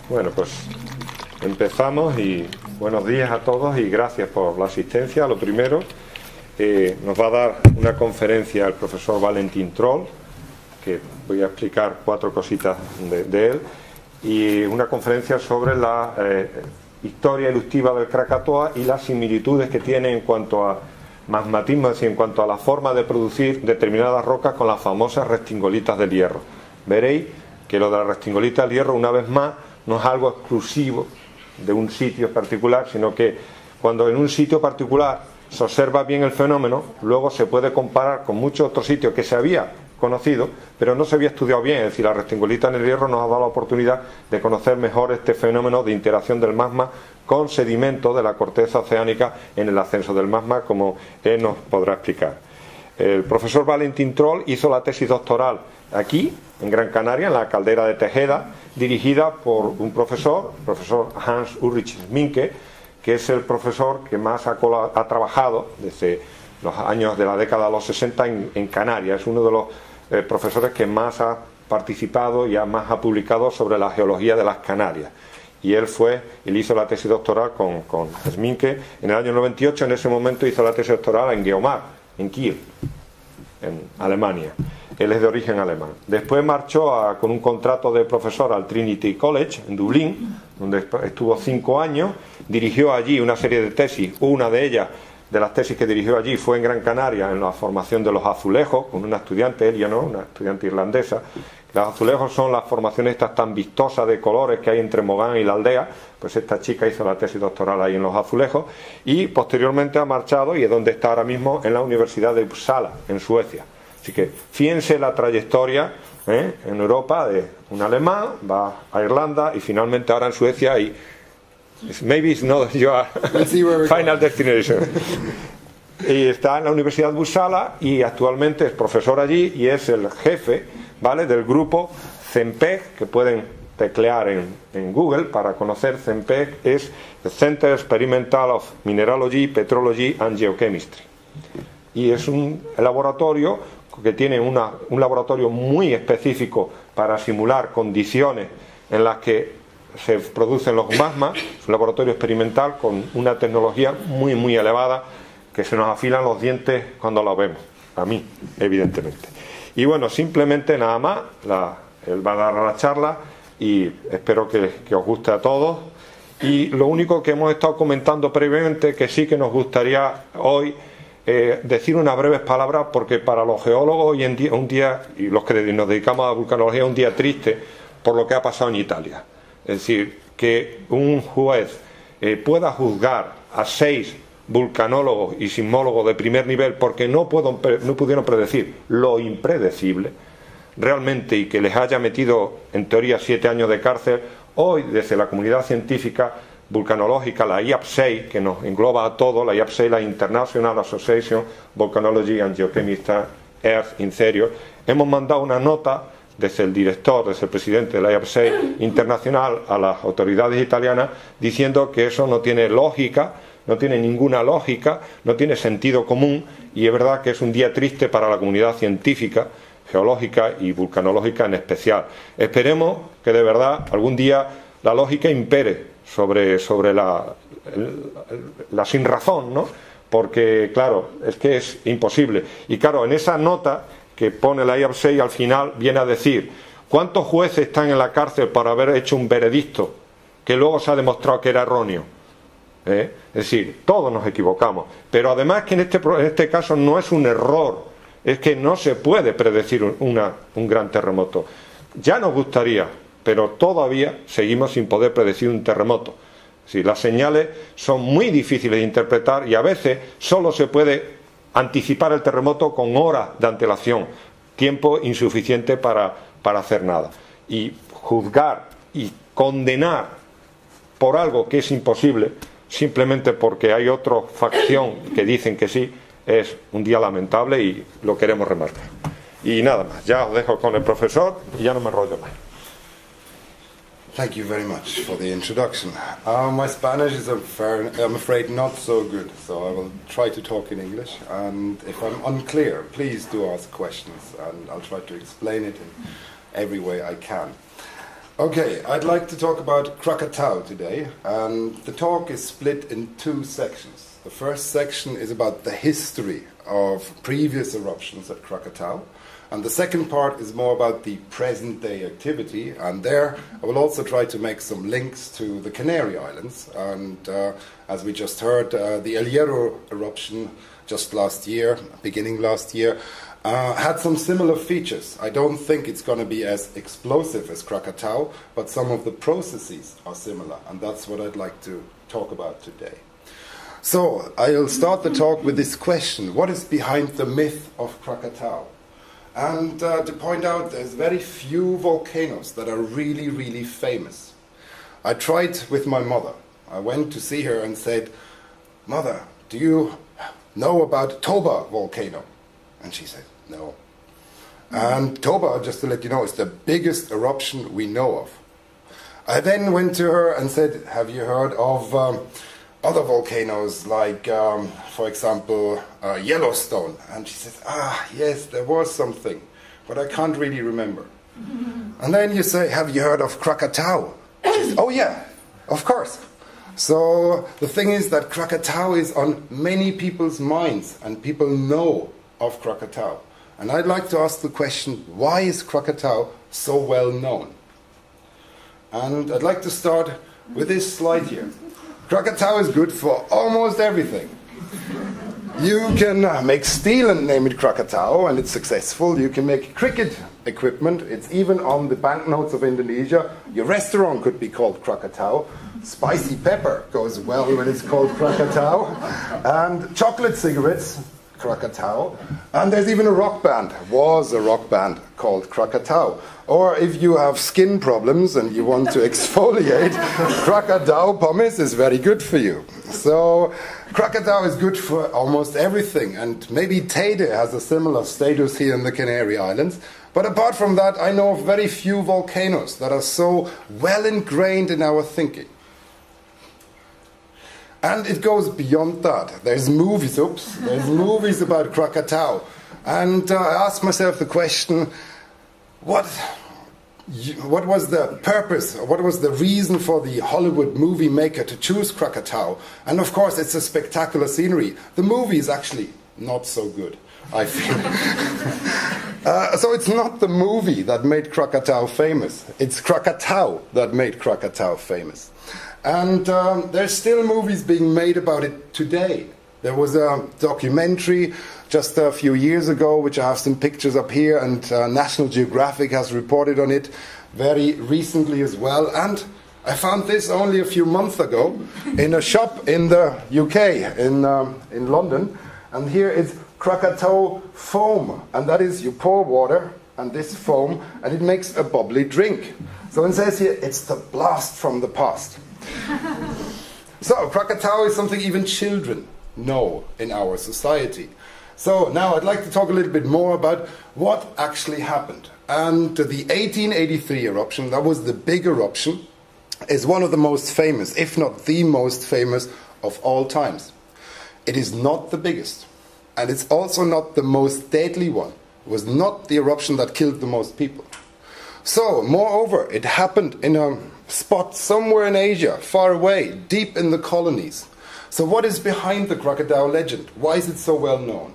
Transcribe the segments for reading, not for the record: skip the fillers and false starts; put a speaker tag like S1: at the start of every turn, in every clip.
S1: Bueno, pues empezamos y buenos días a todos y gracias por la asistencia. Lo primero, nos va a dar una conferencia el profesor Valentin R, que voy a explicar 4 cositas de él, y una conferencia sobre la historia eruptiva del Krakatoa y las similitudes que tiene en cuanto a magmatismo, es decir, en cuanto a la forma de producir determinadas rocas con las famosas restingolitas del hierro. Veréis que lo de las restingolitas del hierro, una vez más, no es algo exclusivo de un sitio particular, sino que cuando en un sitio particular se observa bien el fenómeno, luego se puede comparar con muchos otros sitios que se había conocido, pero no se había estudiado bien. Es decir, la restingolita en el hierro nos ha dado la oportunidad de conocer mejor este fenómeno de interacción del magma con sedimentos de la corteza oceánica en el ascenso del magma, como él nos podrá explicar. El profesor Valentin R hizo la tesis doctoral aquí, en Gran Canaria, en la caldera de Tejeda, dirigida por un profesor, el profesor Hans Ulrich Minke, que es el profesor que más ha trabajado desde los años de la década de los 60 en Canarias. Es uno de los profesores que más ha participado y más ha publicado sobre la geología de las Canarias. Y él hizo la tesis doctoral con Minke en el año 98. En ese momento hizo la tesis doctoral en Geomar, en Kiel, en Alemania. Él es de origen alemán. Después marchó con un contrato de profesor al Trinity College en Dublín, donde estuvo 5 años. Dirigió allí una serie de tesis. Una de ellas, de las tesis que dirigió allí, fue en Gran Canaria, en la formación de los azulejos, con una estudiante, Eleanor, una estudiante irlandesa. Los azulejos son las formaciones estas tan vistosas de colores que hay entre Mogán y la aldea. Pues esta chica hizo la tesis doctoral ahí en los azulejos y posteriormente ha marchado, y es donde está ahora mismo, en la Universidad de Uppsala, en Suecia. Así que fíjense la trayectoria en Europa de un alemán, va a Irlanda y finalmente ahora en Suecia, y maybe it's not your final destination. Y está en la Universidad de Uppsala y actualmente es profesor allí y es el jefe, ¿vale?, del grupo CEMPEG, que pueden teclear en Google para conocer. CEMPEG es the Center Experimental of Mineralogy, Petrology and Geochemistry, y es un laboratorio que tiene un laboratorio muy específico para simular condiciones en las que se producen los magmas. Es un laboratorio experimental con una tecnología muy muy elevada, que se nos afilan los dientes cuando lo vemos, a mí evidentemente. Y bueno, simplemente nada más, él va a dar la charla y espero que os guste a todos. Y lo único que hemos estado comentando previamente, que sí que nos gustaría hoy decir unas breves palabras, porque para los geólogos hoy en día, un día, y los que nos dedicamos a la vulcanología, es un día triste por lo que ha pasado en Italia. Es decir, que un juez pueda juzgar a 6 vulcanólogos y sismólogos de primer nivel porque no pudieron predecir lo impredecible realmente, y que les haya metido en teoría 7 años de cárcel. Hoy, desde la comunidad científica vulcanológica, la IAP6, que nos engloba a todos, la IAP6, la International Association Volcanology and Geochemistry Earth Interior, hemos mandado una nota desde el director, desde el presidente de la IAP6 internacional a las autoridades italianas, diciendo que eso no tiene lógica, no tiene ninguna lógica, no tiene sentido común, y es verdad que es un día triste para la comunidad científica, geológica y vulcanológica en especial. Esperemos que de verdad algún día la lógica impere sobre la sinrazón, ¿no? Porque claro, es que es imposible. Y claro, en esa nota que pone la IAP6 al final viene a decir cuántos jueces están en la cárcel por haber hecho un veredicto que luego se ha demostrado que era erróneo. Es decir, todos nos equivocamos, pero además que en este caso no es un error, es que no se puede predecir un gran terremoto. Ya nos gustaría, pero todavía seguimos sin poder predecir un terremoto. Sí, las señales son muy difíciles de interpretar y a veces solo se puede anticipar el terremoto con horas de antelación, tiempo insuficiente para hacer nada. Y juzgar y condenar por algo que es imposible, simplemente porque hay otra facción que dicen que sí, es un día lamentable y lo queremos remarcar. Y nada más, ya os dejo con el profesor y ya no me enrollo más.
S2: Thank you very much for the introduction. My Spanish is, I'm afraid, not so good, so I will try to talk in English. And if I'm unclear, please do ask questions, and I'll try to explain it in every way I can. Okay, I'd like to talk about Krakatau today, and the talk is split in two sections. The first section is about the history of previous eruptions at Krakatau, and the second part is more about the present-day activity, and there I will also try to make some links to the Canary Islands, and as we just heard, the El Hierro eruption just last year, beginning last year, had some similar features. I don't think it's going to be as explosive as Krakatau, but some of the processes are similar, and that's what I'd like to talk about today. So, I'll start the talk with this question: what is behind the myth of Krakatau? And to point out, there's very few volcanoes that are really, really famous. I tried with my mother. I went to see her and said, "Mother, do you know about Toba volcano?" And she said, "No." And Toba, just to let you know, is the biggest eruption we know of. I then went to her and said, "Have you heard of other volcanoes like, for example, Yellowstone?" And she says, "Yes, there was something, but I can't really remember." And then you say, "Have you heard of Krakatau?" She says, "Oh yeah, of course." So the thing is that Krakatau is on many people's minds, and people know of Krakatau. And I'd like to ask the question, why is Krakatau so well known? And I'd like to start with this slide here. Krakatau is good for almost everything. You can make steel and name it Krakatau, and it's successful. You can make cricket equipment. It's even on the banknotes of Indonesia. Your restaurant could be called Krakatau. Spicy pepper goes well when it's called Krakatau. And chocolate cigarettes, Krakatau. And there's even a rock band, was a rock band called Krakatau. Or if you have skin problems and you want to exfoliate, Krakatau pommes is very good for you. So Krakatau is good for almost everything, and maybe Teide has a similar status here in the Canary Islands. But apart from that, I know of very few volcanoes that are so well ingrained in our thinking. And it goes beyond that. There's movies, there's movies about Krakatau. And I asked myself the question, what was the purpose, what was the reason for the Hollywood movie maker to choose Krakatau? And of course, it's a spectacular scenery. The movie is actually not so good, I feel. So it's not the movie that made Krakatau famous. It's Krakatau that made Krakatau famous. And there's still movies being made about it today. There was a documentary just a few years ago, which I have some pictures up here, and National Geographic has reported on it very recently as well. And I found this only a few months ago in a shop in the UK, in London. And here is Krakatau foam. And that is, you pour water and this foam, and it makes a bubbly drink. So it says here, it's the blast from the past. So Krakatau is something even children know in our society. So now I'd like to talk a little bit more about what actually happened. And the 1883 eruption, that was the big eruption, is one of the most famous, if not the most famous of all times. It is not the biggest, and it's also not the most deadly one. It was not the eruption that killed the most people. So, moreover, it happened in a spot somewhere in Asia, far away, deep in the colonies. So what is behind the Krakatau legend? Why is it so well known?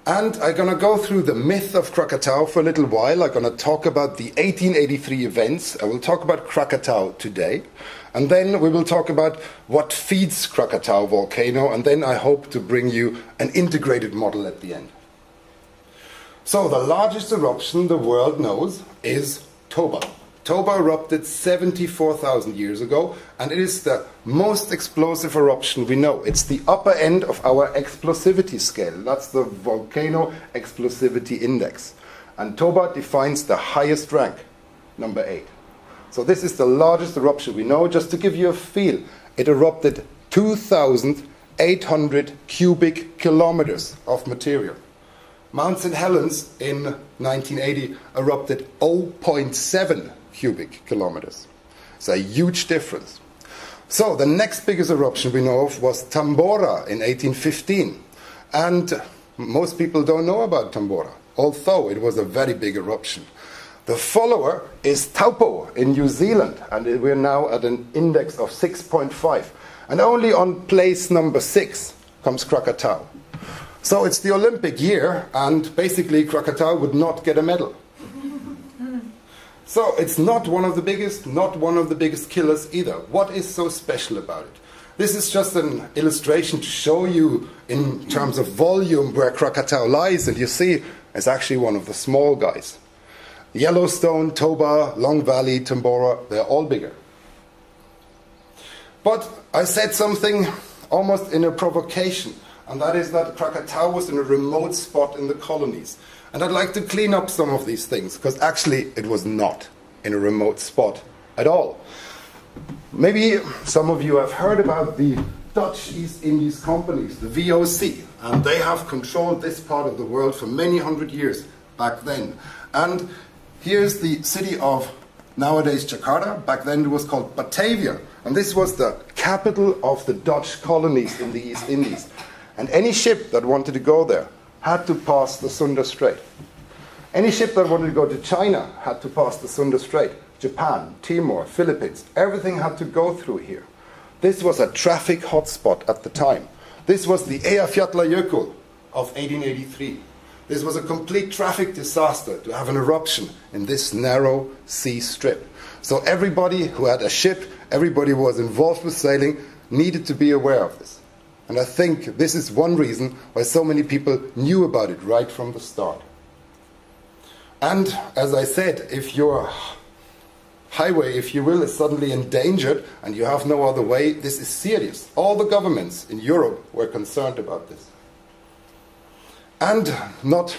S2: And I'm going to go through the myth of Krakatau for a little while. I'm going to talk about the 1883 events. I will talk about Krakatau today. And then we will talk about what feeds Krakatau volcano. And then I hope to bring you an integrated model at the end. So the largest eruption the world knows is Toba. Toba erupted 74,000 years ago, and it is the most explosive eruption we know. It's the upper end of our explosivity scale. That's the volcano explosivity index. And Toba defines the highest rank, number 8. So this is the largest eruption we know. Just to give you a feel, it erupted 2,800 cubic kilometers of material. Mount St. Helens in 1980 erupted 0.7 cubic kilometers. It's a huge difference. So the next biggest eruption we know of was Tambora in 1815. And most people don't know about Tambora, although it was a very big eruption. The follower is Taupo in New Zealand, and we're now at an index of 6.5. And only on place number 6 comes Krakatau. So it's the Olympic year, and basically Krakatau would not get a medal. So it's not one of the biggest killers either. What is so special about it? This is just an illustration to show you in terms of volume where Krakatau lies, and you see it's actually one of the small guys. Yellowstone, Toba, Long Valley, Tambora, they're all bigger. But I said something almost in a provocation, and that is that Krakatau was in a remote spot in the colonies. And I'd like to clean up some of these things, because actually it was not in a remote spot at all. Maybe some of you have heard about the Dutch East Indies companies, the VOC, and they have controlled this part of the world for many hundred years back then. And here's the city of nowadays Jakarta. Back then it was called Batavia, and this was the capital of the Dutch colonies in the East Indies. And any ship that wanted to go there had to pass the Sunda Strait. Any ship that wanted to go to China had to pass the Sunda Strait. Japan, Timor, Philippines, everything had to go through here. This was a traffic hotspot at the time. This was the Eyjafjallajökull of 1883. This was a complete traffic disaster to have an eruption in this narrow sea strip. So everybody who had a ship, everybody who was involved with sailing, needed to be aware of this. And I think this is one reason why so many people knew about it right from the start. And as I said, if your highway, if you will, is suddenly endangered and you have no other way, this is serious. All the governments in Europe were concerned about this. And not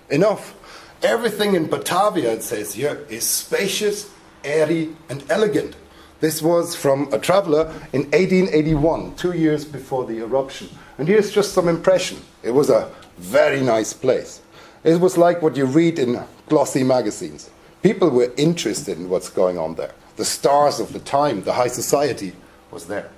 S2: enough. Everything in Batavia, it says here, is spacious, airy, and elegant. This was from a traveler in 1881, 2 years before the eruption. And here's just some impression. It was a very nice place. It was like what you read in glossy magazines. People were interested in what's going on there. The stars of the time, the high society, was there.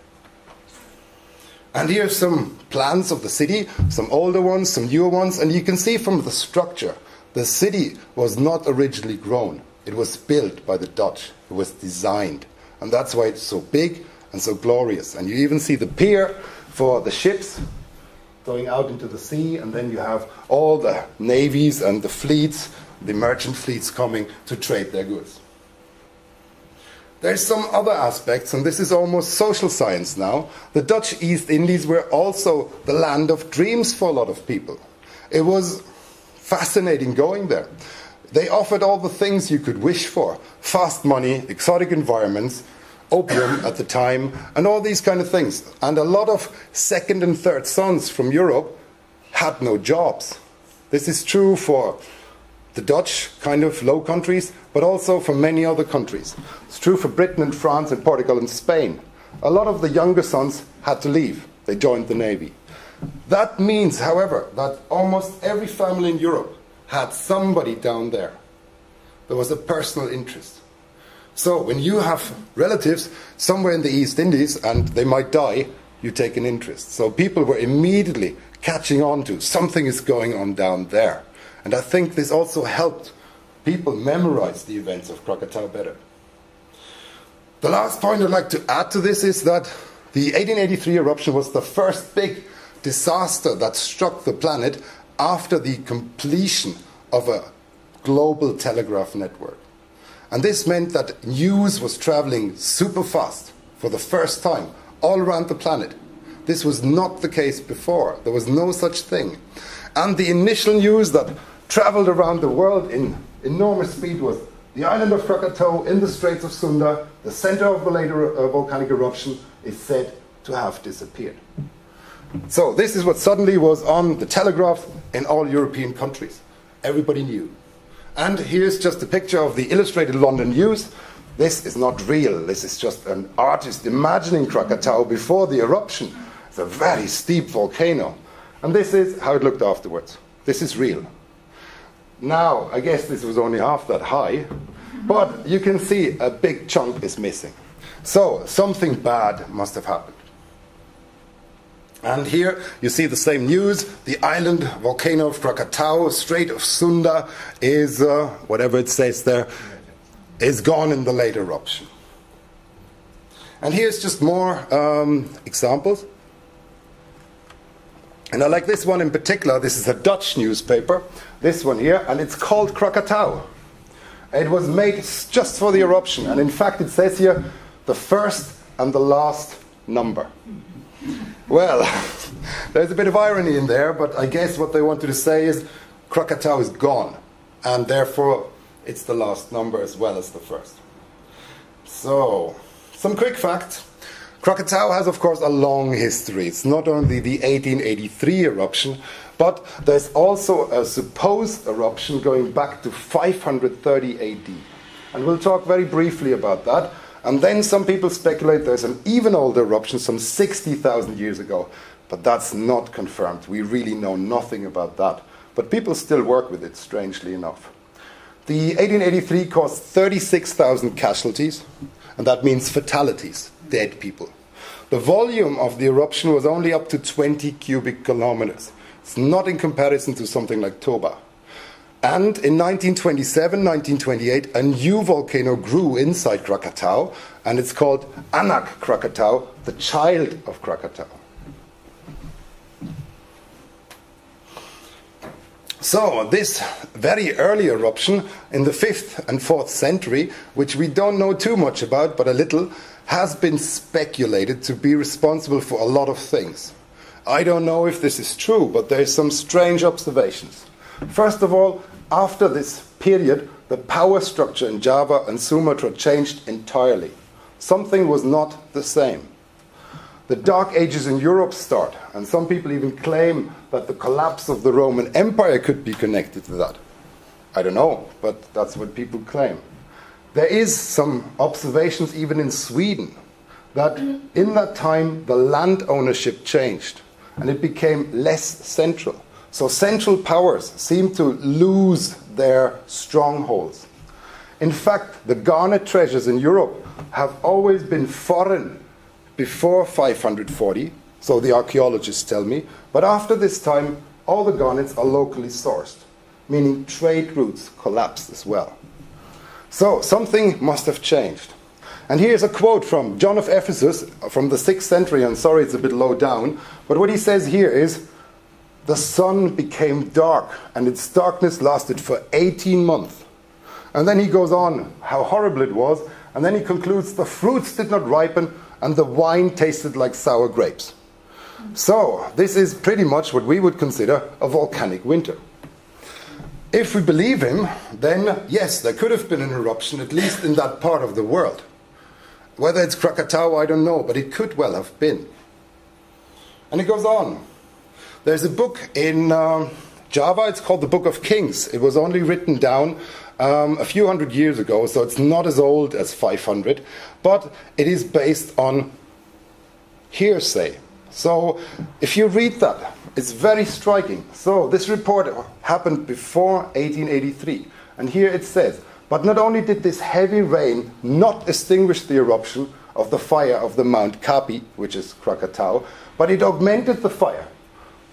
S2: And here's some plans of the city, some older ones, some newer ones, and you can see from the structure, the city was not originally grown. It was built by the Dutch. It was designed. And that's why it's so big and so glorious. And you even see the pier for the ships going out into the sea, and then you have all the navies and the fleets, the merchant fleets coming to trade their goods. There's some other aspects, and this is almost social science now. The Dutch East Indies were also the land of dreams for a lot of people. It was fascinating going there. They offered all the things you could wish for. Fast money, exotic environments, opium at the time, and all these kind of things. And a lot of second and third sons from Europe had no jobs. This is true for the Dutch kind of low countries, but also for many other countries. It's true for Britain and France and Portugal and Spain. A lot of the younger sons had to leave. They joined the Navy. That means, however, that almost every family in Europe had somebody down there. There was a personal interest. So when you have relatives somewhere in the East Indies and they might die, you take an interest. So people were immediately catching on to something is going on down there. And I think this also helped people memorize the events of Krakatau better. The last point I'd like to add to this is that the 1883 eruption was the first big disaster that struck the planet after the completion of a global telegraph network. And this meant that news was traveling super fast for the first time all around the planet. This was not the case before. There was no such thing. And the initial news that traveled around the world in enormous speed was the island of Krakatau in the Straits of Sunda, the center of the later volcanic eruption, is said to have disappeared. So this is what suddenly was on the telegraph in all European countries. Everybody knew. And here's just a picture of the Illustrated London News. This is not real. This is just an artist imagining Krakatau before the eruption. It's a very steep volcano. And this is how it looked afterwards. This is real. Now, I guess this was only half that high, but you can see a big chunk is missing. So, something bad must have happened. And here you see the same news. The island volcano of Krakatau, Strait of Sunda, is, whatever it says there, is gone in the late eruption. And here's just more examples. And I like this one in particular. This is a Dutch newspaper, this one here, and it's called Krakatau. It was made just for the eruption, and in fact it says here, the first and the last number. Well, there's a bit of irony in there, but I guess what they wanted to say is Krakatau is gone, and therefore it's the last number as well as the first. So, some quick facts. Krakatau has, of course, a long history. It's not only the 1883 eruption, but there's also a supposed eruption going back to 530 AD. And we'll talk very briefly about that. And then some people speculate there's an even older eruption, some 60,000 years ago. But that's not confirmed. We really know nothing about that. But people still work with it, strangely enough. The 1883 caused 36,000 casualties, and that means fatalities, dead people. The volume of the eruption was only up to 20 cubic kilometers. It's not in comparison to something like Toba. And in 1927, 1928, a new volcano grew inside Krakatau, and it's called Anak Krakatau, the child of Krakatau. So, this very early eruption in the 5th and 4th century, which we don't know too much about, but a little, has been speculated to be responsible for a lot of things. I don't know if this is true, but there are some strange observations. First of all, after this period, the power structure in Java and Sumatra changed entirely. Something was not the same. The Dark Ages in Europe start, and some people even claim that the collapse of the Roman Empire could be connected to that. I don't know, but that's what people claim. There is some observations even in Sweden that in that time the land ownership changed and it became less central. So central powers seem to lose their strongholds. In fact, the garnet treasures in Europe have always been foreign before 540, so the archaeologists tell me, but after this time all the garnets are locally sourced, meaning trade routes collapsed as well. So something must have changed. And here's a quote from John of Ephesus from the 6th century. I'm sorry it's a bit low down, but what he says here is, the sun became dark and its darkness lasted for 18 months. And then he goes on how horrible it was, and then he concludes, the fruits did not ripen and the wine tasted like sour grapes. So this is pretty much what we would consider a volcanic winter. If we believe him, then yes, there could have been an eruption, at least in that part of the world. Whether it's Krakatau, I don't know, but it could well have been. And it goes on. There's a book in Java, it's called the Book of Kings. It was only written down a few hundred years ago, so it's not as old as 500, but it is based on hearsay. So if you read that, it's very striking. So this report happened before 1883, and here it says, but not only did this heavy rain not extinguish the eruption of the fire of the Mount Kapi, which is Krakatau, but it augmented the fire.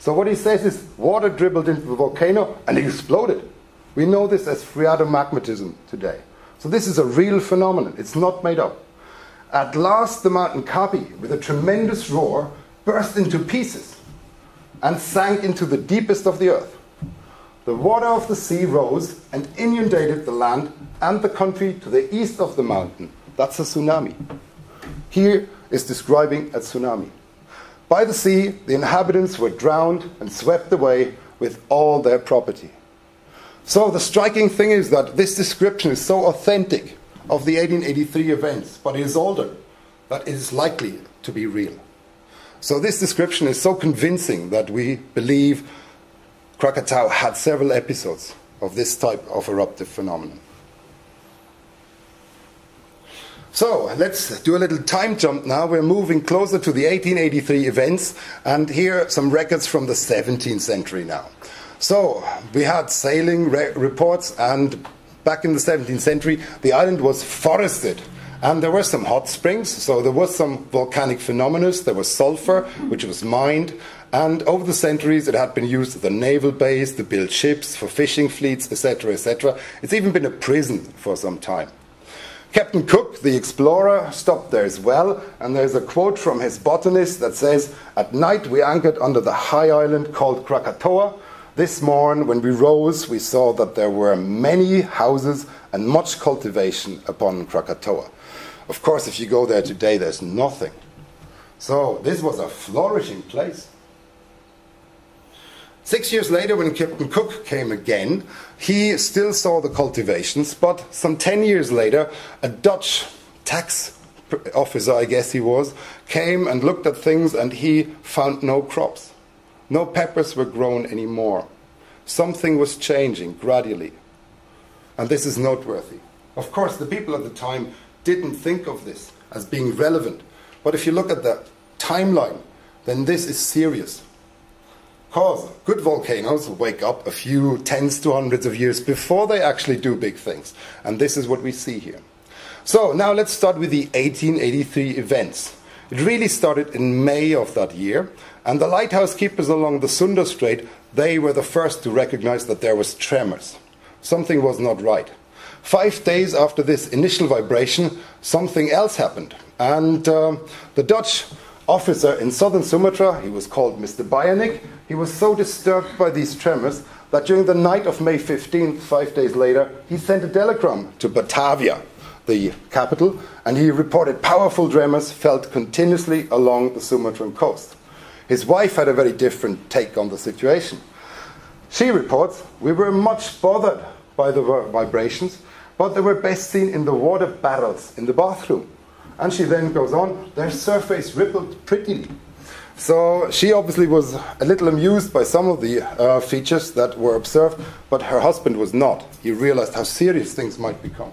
S2: So what he says is water dribbled into the volcano and it exploded. We know this as phreatomagmatism today. So this is a real phenomenon. It's not made up. At last the mountain Kapi, with a tremendous roar, burst into pieces and sank into the deepest of the earth. The water of the sea rose and inundated the land and the country to the east of the mountain. That's a tsunami. Here is describing a tsunami. By the sea, the inhabitants were drowned and swept away with all their property. So the striking thing is that this description is so authentic of the 1883 events, but it is older, that it is likely to be real. So this description is so convincing that we believe Krakatau had several episodes of this type of eruptive phenomenon. So let's do a little time jump now. We're moving closer to the 1883 events, and here are some records from the 17th century now. So we had sailing reports, and back in the 17th century the island was forested, And there were some hot springs, so there was some volcanic phenomena. There was sulfur, which was mined. And over the centuries, it had been used as a naval base to build ships, for fishing fleets, etc., etc. It's even been a prison for some time. Captain Cook, the explorer, stopped there as well. And there's a quote from his botanist that says, "At night we anchored under the high island called Krakatoa. This morn, when we rose, we saw that there were many houses and much cultivation upon Krakatoa." Of course, if you go there today, there's nothing. So this was a flourishing place. 6 years later, when Captain Cook came again, he still saw the cultivations, but some 10 years later, a Dutch tax officer, I guess he was, came and looked at things, and he found no crops. No peppers were grown anymore. Something was changing gradually. And this is noteworthy. Of course, the people at the time didn't think of this as being relevant. But if you look at the timeline, then this is serious. Because good volcanoes wake up a few tens to hundreds of years before they actually do big things. And this is what we see here. So now let's start with the 1883 events. It really started in May of that year. And the lighthouse keepers along the Sunda Strait, they were the first to recognize that there was tremors. Something was not right. 5 days after this initial vibration, something else happened. And the Dutch officer in southern Sumatra, he was called Mr. Bionic, he was so disturbed by these tremors that during the night of May 15th, 5 days later, he sent a telegram to Batavia, the capital, and he reported powerful tremors felt continuously along the Sumatran coast. His wife had a very different take on the situation. She reports, "We were much bothered by the vibrations, but they were best seen in the water barrels in the bathroom." And she then goes on, "Their surface rippled prettily." So she obviously was a little amused by some of the features that were observed, but her husband was not. He realized how serious things might become.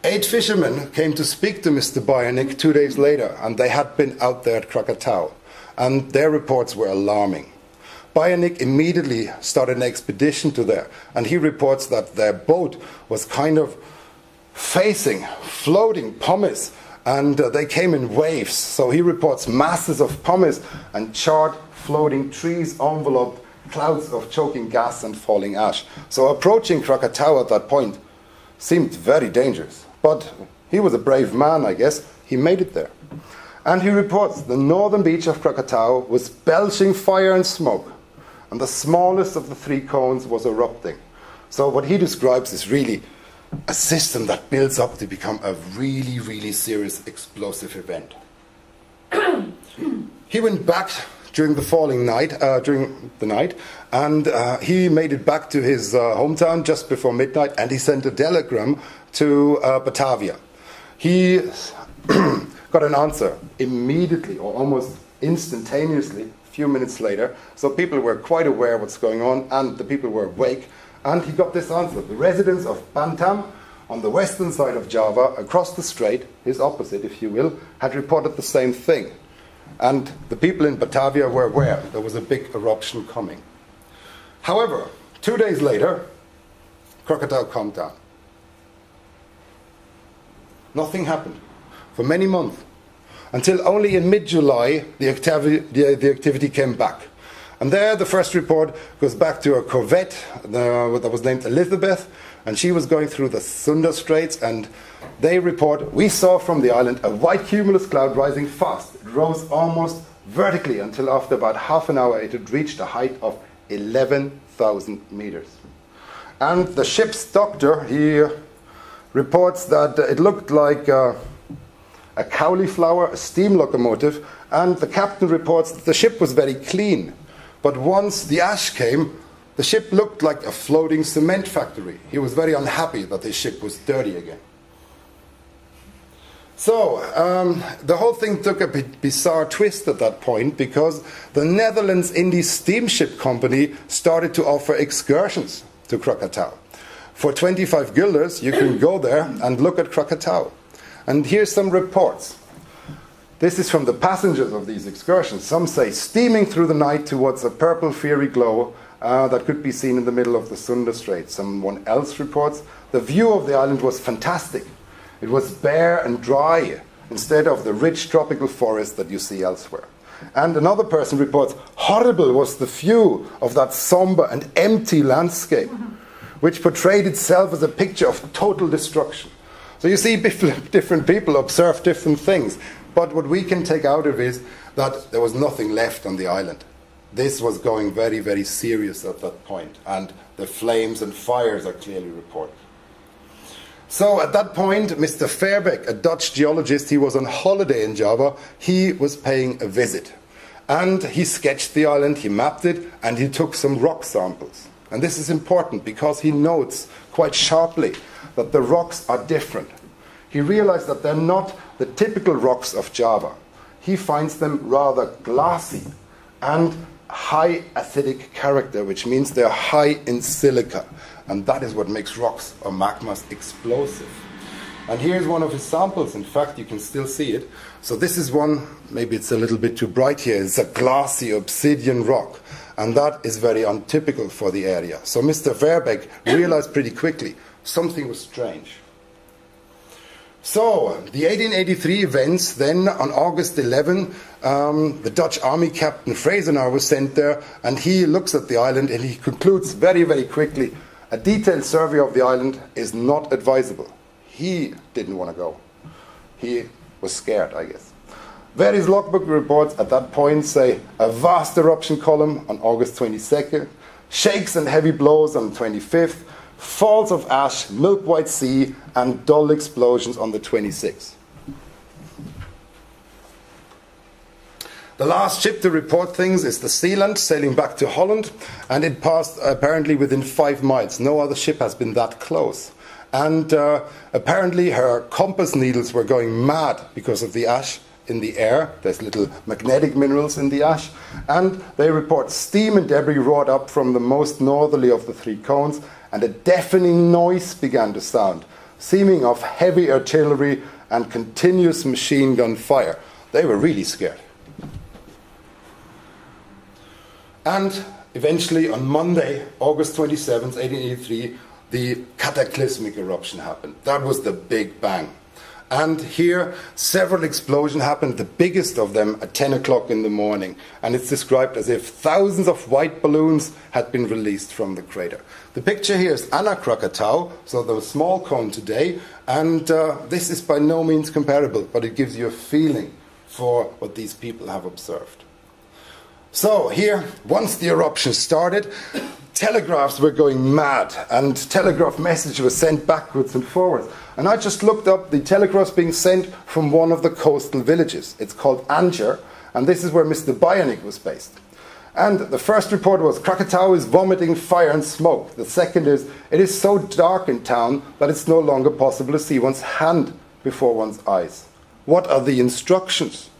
S2: 8 fishermen came to speak to Mr. Bionic 2 days later, and they had been out there at Krakatau, and their reports were alarming. Bionic immediately started an expedition to there, and he reports that their boat was kind of facing floating pumice, and they came in waves. So he reports masses of pumice and charred floating trees enveloped clouds of choking gas and falling ash. So approaching Krakatau at that point seemed very dangerous. But he was a brave man, I guess. He made it there. And he reports the northern beach of Krakatau was belching fire and smoke, and the smallest of the 3 cones was erupting. So what he describes is really a system that builds up to become a really, really serious explosive event. He went back during the night, and he made it back to his hometown just before midnight, and he sent a telegram to Batavia. He got an answer immediately, or almost instantaneously, a few minutes later. So people were quite aware of what's going on, and the people were awake. And he got this answer. The residents of Bantam, on the western side of Java, across the strait, his opposite, if you will, had reported the same thing. And the people in Batavia were aware there was a big eruption coming. However, 2 days later, Krakatau calmed down. Nothing happened for many months, until only in mid-July the activity came back. And there the first report goes back to a corvette that was named Elizabeth, and she was going through the Sunda Straits, and they report, "We saw from the island a white cumulus cloud rising fast. It rose almost vertically until after about half an hour it had reached a height of 11,000 meters. And the ship's doctor, he reports that it looked like a cauliflower, a steam locomotive, and the captain reports that the ship was very clean. But once the ash came, the ship looked like a floating cement factory. He was very unhappy that his ship was dirty again." So, the whole thing took a bizarre twist at that point, because the Netherlands Indie Steamship Company started to offer excursions to Krakatau. For 25 guilders, you can go there and look at Krakatau. And here's some reports. This is from the passengers of these excursions. Some say steaming through the night towards a purple fiery glow that could be seen in the middle of the Sunda Strait. Someone else reports the view of the island was fantastic. It was bare and dry instead of the rich tropical forest that you see elsewhere. And another person reports, horrible was the view of that somber and empty landscape, which portrayed itself as a picture of total destruction. So you see different people observe different things, but what we can take out of it is that there was nothing left on the island. This was going very, very serious at that point, and the flames and fires are clearly reported. So at that point, Mr. Verbeek, a Dutch geologist, he was on holiday in Java, he was paying a visit. And he sketched the island, he mapped it, and he took some rock samples. And this is important because he notes quite sharply that the rocks are different. He realized that they're not the typical rocks of Java. He finds them rather glassy and high acidic character, which means they're high in silica. And that is what makes rocks or magmas explosive. And here's one of his samples. In fact, you can still see it. So this is one, maybe it's a little bit too bright here. It's a glassy obsidian rock. And that is very untypical for the area. So Mr. Verbeek realized pretty quickly something was strange. So the 1883 events, then on August 11, the Dutch Army Captain Freysenaar was sent there, and he looks at the island and he concludes very, very quickly, a detailed survey of the island is not advisable. He didn't want to go. He was scared, I guess. Various logbook reports at that point say a vast eruption column on August 22nd, shakes and heavy blows on the 25th, falls of ash, milk-white sea, and dull explosions on the 26th. The last ship to report things is the Zealand, sailing back to Holland, and it passed apparently within 5 miles. No other ship has been that close. And apparently her compass needles were going mad because of the ash in the air. There's little magnetic minerals in the ash. And they report steam and debris roared up from the most northerly of the 3 cones, and a deafening noise began to sound, seeming of heavy artillery and continuous machine gun fire. They were really scared. And eventually on Monday, August 27th, 1883, the cataclysmic eruption happened. That was the Big Bang. And here, several explosions happened, the biggest of them at 10 o'clock in the morning. And it's described as if thousands of white balloons had been released from the crater. The picture here is Anna Krakatau, so the small cone today. And this is by no means comparable, but it gives you a feeling for what these people have observed. So here, once the eruption started, telegraphs were going mad, and telegraph message was sent backwards and forwards. And I just looked up the telegraphs being sent from one of the coastal villages. It's called Angers, and this is where Mr. Bionic was based. And the first report was, Krakatau is vomiting fire and smoke. The second is, it is so dark in town that it's no longer possible to see one's hand before one's eyes. What are the instructions?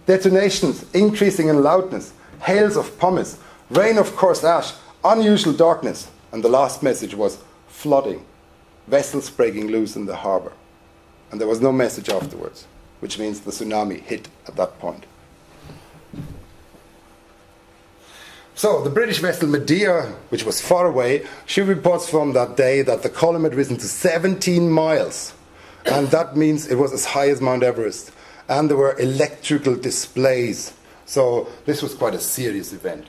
S2: Detonations increasing in loudness, hails of pumice, rain of coarse ash, unusual darkness, and the last message was flooding, vessels breaking loose in the harbor. And there was no message afterwards, which means the tsunami hit at that point. So the British vessel Medea, which was far away, she reports from that day that the column had risen to 17 miles. And that means it was as high as Mount Everest. And there were electrical displays. So this was quite a serious event.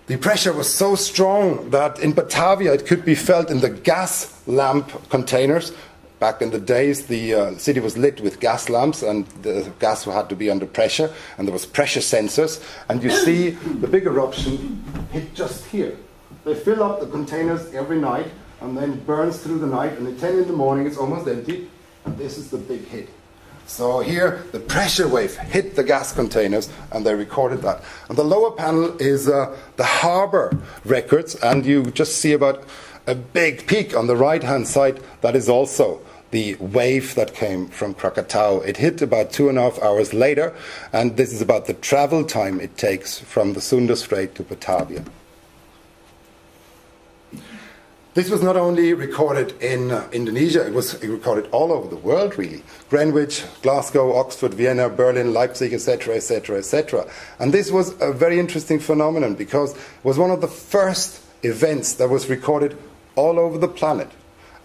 S2: The pressure was so strong that in Batavia it could be felt in the gas lamp containers. Back in the days, the city was lit with gas lamps, and the gas had to be under pressure, and there was pressure sensors. And you see the big eruption hit just here. They fill up the containers every night, and then it burns through the night, and at 10 in the morning it's almost empty, and this is the big hit. So here, the pressure wave hit the gas containers, and they recorded that. And the lower panel is the harbor records, and you just see about a big peak on the right-hand side. That is also the wave that came from Krakatau. It hit about 2.5 hours later, and this is about the travel time it takes from the Sunda Strait to Batavia. This was not only recorded in Indonesia, it was recorded all over the world, really. Greenwich, Glasgow, Oxford, Vienna, Berlin, Leipzig, etc., etc., etc. And this was a very interesting phenomenon because it was one of the first events that was recorded all over the planet.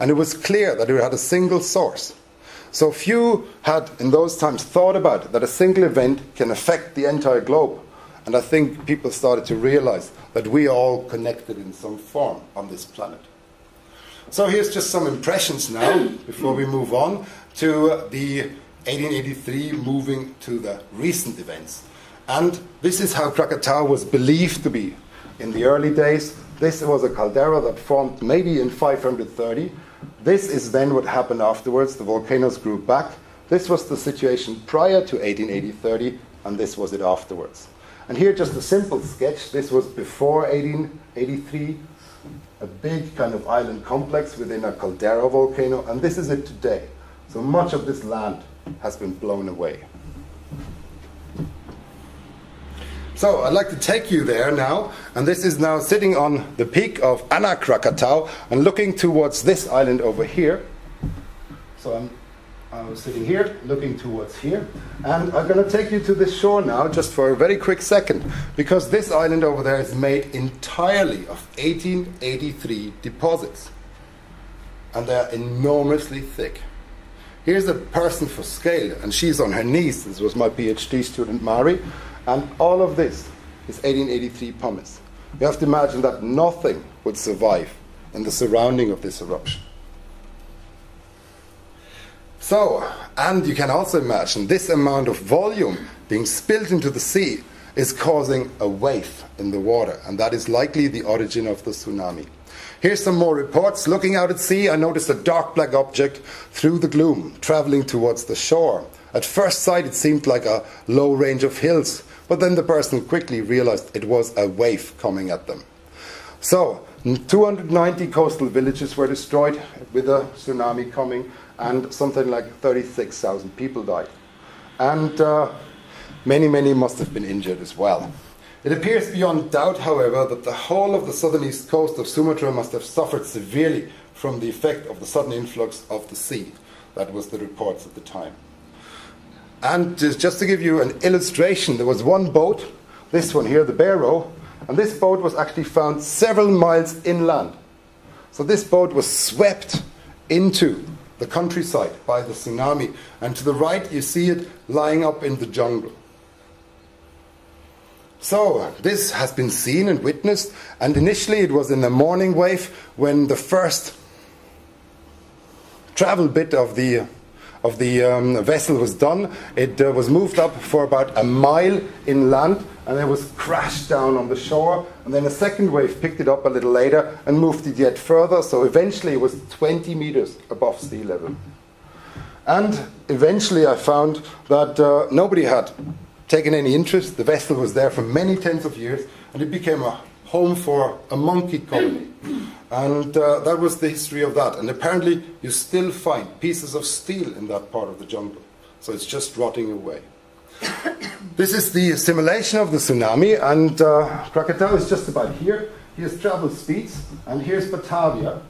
S2: and it was clear that it had a single source. So few had in those times thought about that a single event can affect the entire globe. And I think people started to realize that we are all connected in some form on this planet. So here's just some impressions now, before we move on to the 1883 moving to the recent events. And this is how Krakatau was believed to be in the early days. This was a caldera that formed maybe in 530. This is then what happened afterwards. The volcanoes grew back. This was the situation prior to 1880-30, and this was it afterwards. And here just a simple sketch. This was before 1883, a big kind of island complex within a caldera volcano, and this is it today. So much of this land has been blown away. So I'd like to take you there now, and this is now sitting on the peak of Ana Krakatau and looking towards this island over here. So I'm sitting here, looking towards here, and I'm going to take you to this shore now, just for a very quick second, because this island over there is made entirely of 1883 deposits, and they're enormously thick. Here's a person for scale, and she's on her knees. This was my PhD student, Mari. And all of this is 1883 pumice. You have to imagine that nothing would survive in the surrounding of this eruption. So, and you can also imagine this amount of volume being spilled into the sea is causing a wave in the water, and that is likely the origin of the tsunami. Here's some more reports. Looking out at sea, I noticed a dark black object through the gloom, traveling towards the shore. At first sight, it seemed like a low range of hills, but then the person quickly realized it was a wave coming at them. So, 290 coastal villages were destroyed with a tsunami coming, and something like 36,000 people died. And many must have been injured as well. It appears beyond doubt, however, that the whole of the southern east coast of Sumatra must have suffered severely from the effect of the sudden influx of the sea. That was the reports at the time. And just to give you an illustration, there was one boat, this one here, the Barrow, and this boat was actually found several miles inland. So this boat was swept into the countryside by the tsunami, and to the right you see it lying up in the jungle. So this has been seen and witnessed, and initially it was in the morning wave when the first travel bit of the vessel was done. It was moved up for about a mile inland, and it was crashed down on the shore, and then a second wave picked it up a little later and moved it yet further, so eventually it was 20 meters above sea level. And eventually I found that nobody had taken any interest. The vessel was there for many tens of years, and it became a home for a monkey colony. And that was the history of that. And apparently you still find pieces of steel in that part of the jungle. So it's just rotting away. This is the simulation of the tsunami, and Krakatau is just about here. Here's travel speeds, and here's Batavia.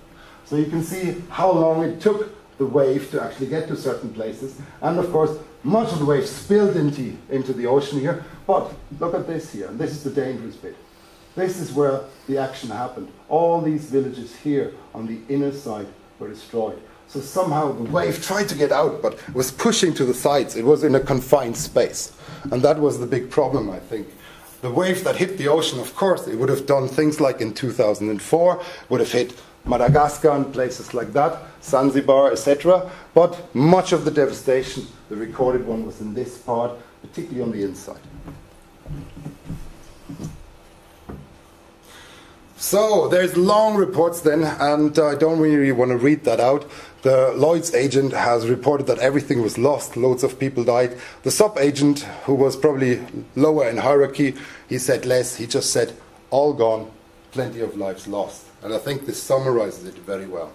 S2: So you can see how long it took the wave to actually get to certain places. And of course, much of the wave spilled into the ocean here. But look at this here, and this is the dangerous bit. This is where the action happened. All these villages here on the inner side were destroyed. So somehow the wave tried to get out, but it was pushing to the sides. It was in a confined space. And that was the big problem, I think. The wave that hit the ocean, of course, it would have done things like in 2004, would have hit Madagascar and places like that, Zanzibar, etc. But much of the devastation, the recorded one, was in this part, particularly on the inside. So there's long reports then, and I don't really want to read that out. The Lloyd's agent has reported that everything was lost, loads of people died. The sub-agent, who was probably lower in hierarchy, he said less. He just said, all gone, plenty of lives lost. And I think this summarizes it very well.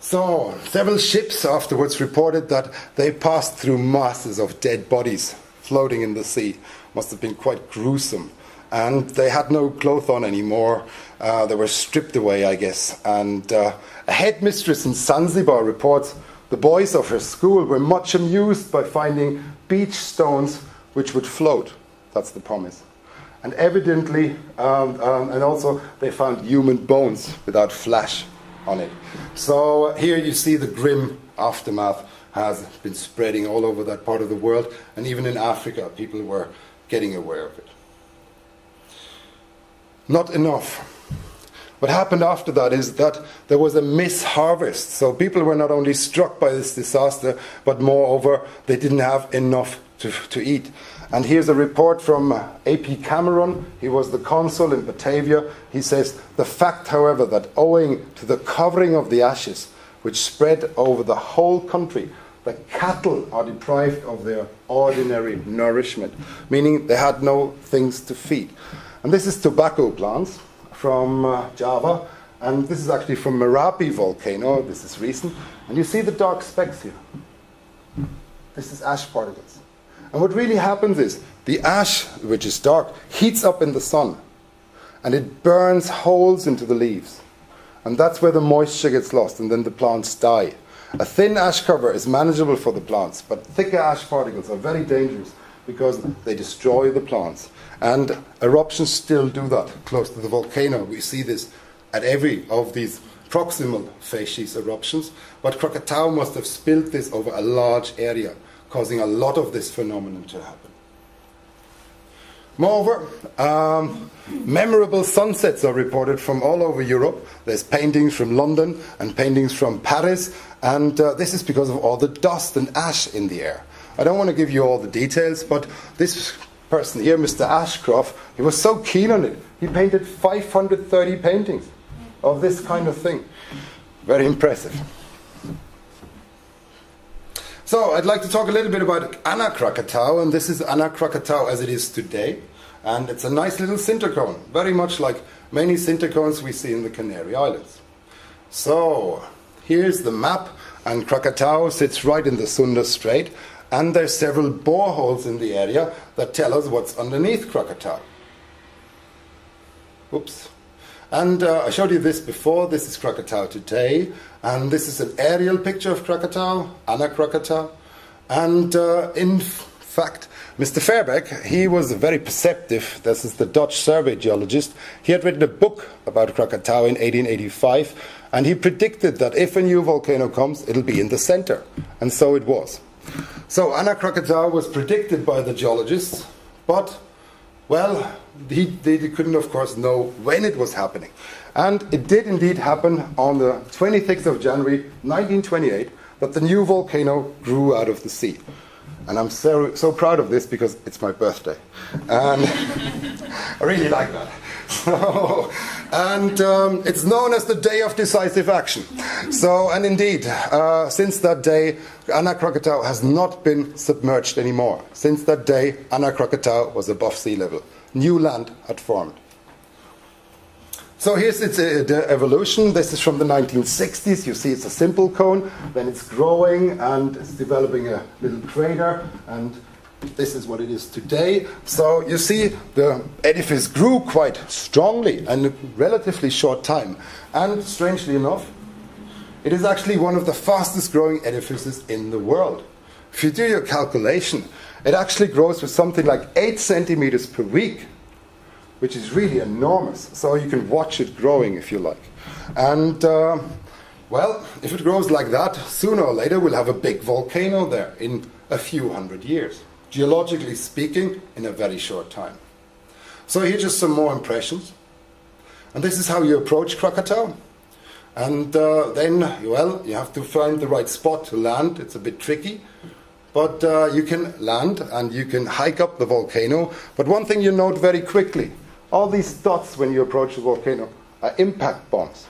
S2: So, several ships afterwards reported that they passed through masses of dead bodies floating in the sea. Must have been quite gruesome. And they had no clothes on anymore. They were stripped away, I guess. And a headmistress in Zanzibar reports the boys of her school were much amused by finding beach stones which would float. That's the promise. And evidently, and also they found human bones without flesh on it. So here you see the grim aftermath has been spreading all over that part of the world, and even in Africa people were getting aware of it. Not enough. What happened after that is that there was a misharvest. So people were not only struck by this disaster, but moreover, they didn't have enough to eat. And here's a report from A.P. Cameron. He was the consul in Batavia. He says, the fact, however, that owing to the covering of the ashes, which spread over the whole country, the cattle are deprived of their ordinary nourishment, meaning they had no things to feed. And this is tobacco plants from Java, and this is actually from Merapi volcano. This is recent, and you see the dark specks here. This is ash particles. And what really happens is the ash, which is dark, heats up in the sun, and it burns holes into the leaves, and that's where the moisture gets lost, and then the plants die. A thin ash cover is manageable for the plants, but thicker ash particles are very dangerous because they destroy the plants. And eruptions still do that close to the volcano. We see this at every of these proximal facies eruptions, but Krakatau must have spilled this over a large area, causing a lot of this phenomenon to happen. Moreover, memorable sunsets are reported from all over Europe. There's paintings from London and paintings from Paris, and this is because of all the dust and ash in the air. I don't want to give you all the details, but this person here, Mr. Ashcroft, he was so keen on it. He painted 530 paintings of this kind of thing. Very impressive. So I'd like to talk a little bit about Anna Krakatau, and this is Anna Krakatau as it is today. And it's a nice little cinder cone, very much like many cinder cones we see in the Canary Islands. So here's the map, and Krakatau sits right in the Sunda Strait. And there's several boreholes in the area that tell us what's underneath Krakatau. Oops. And I showed you this before. This is Krakatau today. And this is an aerial picture of Krakatau, Anna Krakatau. And in fact, Mr. Verbeek, he was very perceptive. This is the Dutch survey geologist. He had written a book about Krakatau in 1885. And he predicted that if a new volcano comes, it'll be in the center. And so it was. So Anna Krakatau was predicted by the geologists, but, well, they couldn't, of course, know when it was happening. And it did indeed happen on the 26th of January, 1928, that the new volcano grew out of the sea. And I'm so proud of this because it's my birthday. And I really like that. So, and it's known as the Day of Decisive Action. So, and indeed, since that day, Anna Krakatau has not been submerged anymore. Since that day, Anna Krakatau was above sea level. New land had formed. So here's its evolution. This is from the 1960s. You see it's a simple cone, then it's growing and it's developing a little crater, and this is what it is today. So you see the edifice grew quite strongly in a relatively short time. And strangely enough, it is actually one of the fastest growing edifices in the world. If you do your calculation, it actually grows with something like 8 centimeters per week, which is really enormous. So you can watch it growing if you like. And well, if it grows like that, sooner or later we'll have a big volcano there in a few hundred years. Geologically speaking, in a very short time. So here's just some more impressions. And this is how you approach Krakatau. And then, well, you have to find the right spot to land. It's a bit tricky. But you can land and you can hike up the volcano. But one thing you note very quickly, all these dots when you approach the volcano are impact bombs.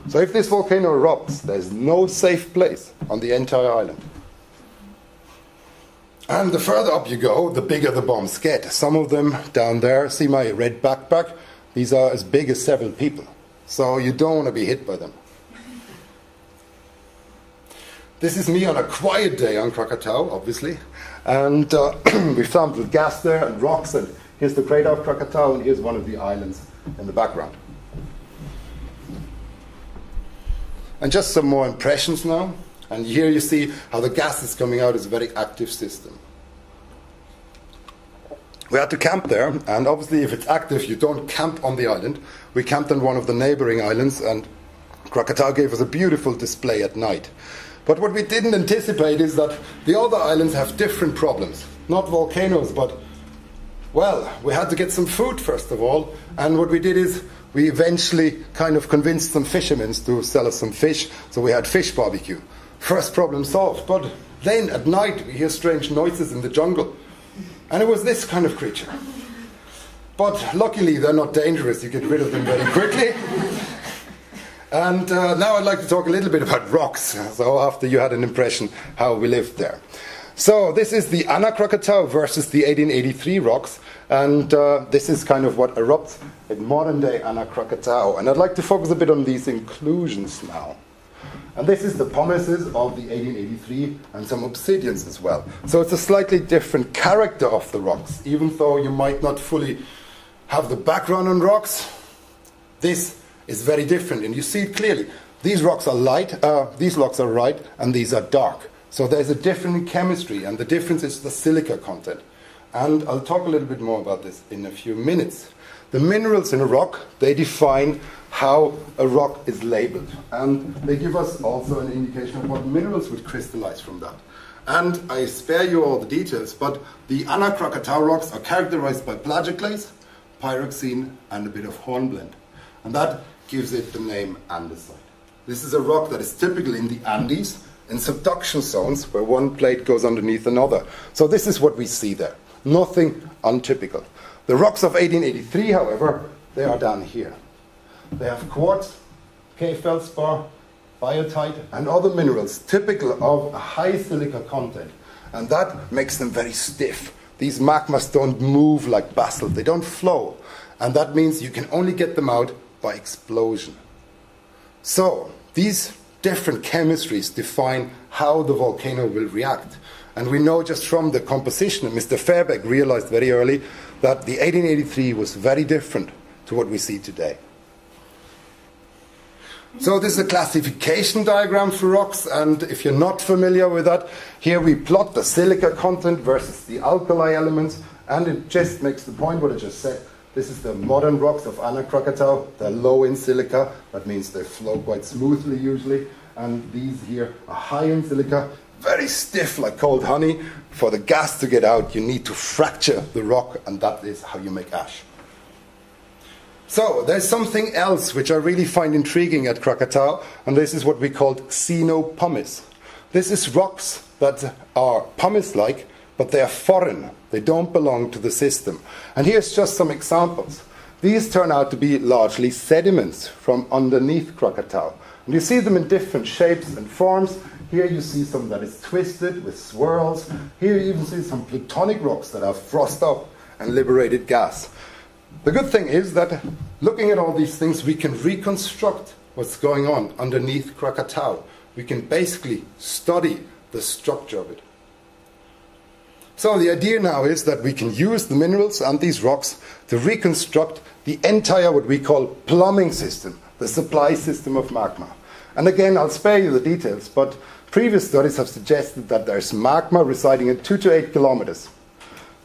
S2: So if this volcano erupts, there's no safe place on the entire island. And the further up you go, the bigger the bombs get. Some of them down there, see my red backpack? These are as big as several people. So you don't want to be hit by them. This is me on a quiet day on Krakatau, obviously. And we found with gas there and rocks. And here's the crater of Krakatau, and here's one of the islands in the background. And just some more impressions now. And here you see how the gas is coming out. It's a very active system. We had to camp there, and obviously if it's active, you don't camp on the island. We camped on one of the neighboring islands, and Krakatau gave us a beautiful display at night. But what we didn't anticipate is that the other islands have different problems. Not volcanoes, but, well, we had to get some food first of all. And what we did is we eventually kind of convinced some fishermen to sell us some fish. So we had fish barbecue. First problem solved. But then at night we hear strange noises in the jungle. And it was this kind of creature. But luckily they're not dangerous. You get rid of them very quickly. And now I'd like to talk a little bit about rocks. So after you had an impression how we lived there. So this is the Anna Krakatau versus the 1883 rocks. And this is kind of what erupts in modern day Anna Krakatau. And I'd like to focus a bit on these inclusions now. And this is the pumices of the 1883 and some obsidians as well. So it's a slightly different character of the rocks. Even though you might not fully have the background on rocks, this is very different. And you see it clearly. These rocks are light, these rocks are light, and these are dark. So there's a difference in chemistry, and the difference is the silica content. And I'll talk a little bit more about this in a few minutes. The minerals in a rock, they define how a rock is labeled. And they give us also an indication of what minerals would crystallize from that. And I spare you all the details, but the Anna Krakatau rocks are characterized by plagioclase, pyroxene, and a bit of hornblende. And that gives it the name andesite. This is a rock that is typical in the Andes, in subduction zones where one plate goes underneath another. So this is what we see there. Nothing untypical. The rocks of 1883, however, they are down here. They have quartz, K-feldspar, biotite, and other minerals typical of a high silica content. And that makes them very stiff. These magmas don't move like basalt. They don't flow. And that means you can only get them out by explosion. So these different chemistries define how the volcano will react. And we know just from the composition, and Mr. Fairbeck realized very early that the 1883 was very different to what we see today. So this is a classification diagram for rocks, and if you're not familiar with that, here we plot the silica content versus the alkali elements, and it just makes the point what I just said. This is the modern rocks of Anna Krakatau. They're low in silica. That means they flow quite smoothly usually. And these here are high in silica, very stiff like cold honey. For the gas to get out, you need to fracture the rock, and that is how you make ash. So there's something else which I really find intriguing at Krakatau, and this is what we call xenopumice. This is rocks that are pumice-like, but they are foreign. They don't belong to the system. And here's just some examples. These turn out to be largely sediments from underneath Krakatau. And you see them in different shapes and forms. Here you see some that is twisted with swirls. Here you even see some plutonic rocks that have frost up and liberated gas. The good thing is that looking at all these things, we can reconstruct what's going on underneath Krakatau. We can basically study the structure of it. So the idea now is that we can use the minerals and these rocks to reconstruct the entire what we call plumbing system, the supply system of magma. And again, I'll spare you the details, but previous studies have suggested that there's magma residing in 2 to 8 kilometers.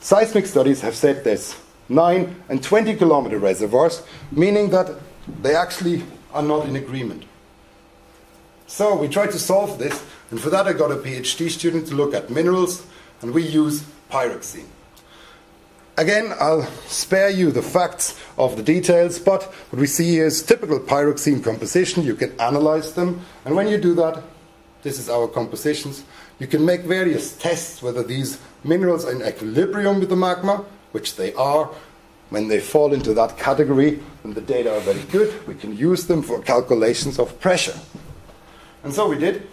S2: Seismic studies have said there's 9 and 20 kilometer reservoirs, meaning that they actually are not in agreement. So we tried to solve this, and for that I got a PhD student to look at minerals, and we use pyroxene. Again, I'll spare you the facts of the details, but what we see here is typical pyroxene composition. You can analyze them, and when you do that, this is our compositions, you can make various tests whether these minerals are in equilibrium with the magma, which they are. When they fall into that category, then the data are very good. We can use them for calculations of pressure. And so we did.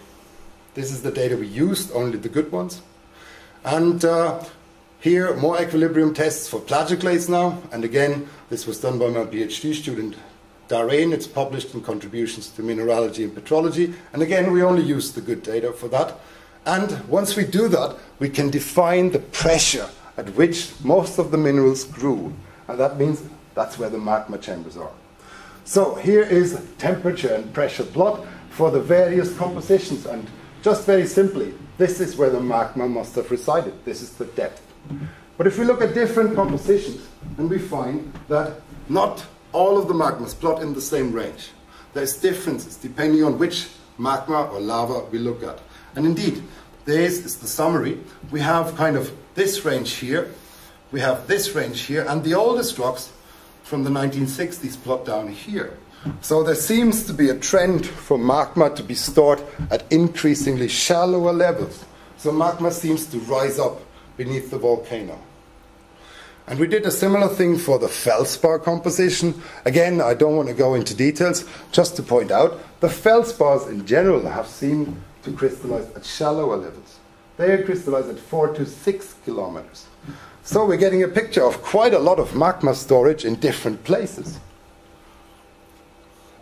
S2: This is the data we used, only the good ones. And here, more equilibrium tests for plagioclase now. And again, this was done by my PhD student, Darren. It's published in Contributions to Mineralogy and Petrology. And again, we only use the good data for that. And once we do that, we can define the pressure at which most of the minerals grew. And that means that's where the magma chambers are. So here is a temperature and pressure plot for the various compositions. And just very simply, this is where the magma must have resided. This is the depth. But if we look at different compositions, then we find that not all of the magmas plot in the same range. there's differences depending on which magma or lava we look at. And indeed, this is the summary. We have kind of this range here, we have this range here, and the oldest rocks from the 1960s plot down here. So there seems to be a trend for magma to be stored at increasingly shallower levels. So magma seems to rise up beneath the volcano. And we did a similar thing for the feldspar composition. Again, I don't want to go into details, just to point out, the feldspars in general have seemed to crystallize at shallower levels. They crystallize at 4 to 6 kilometers. So we're getting a picture of quite a lot of magma storage in different places.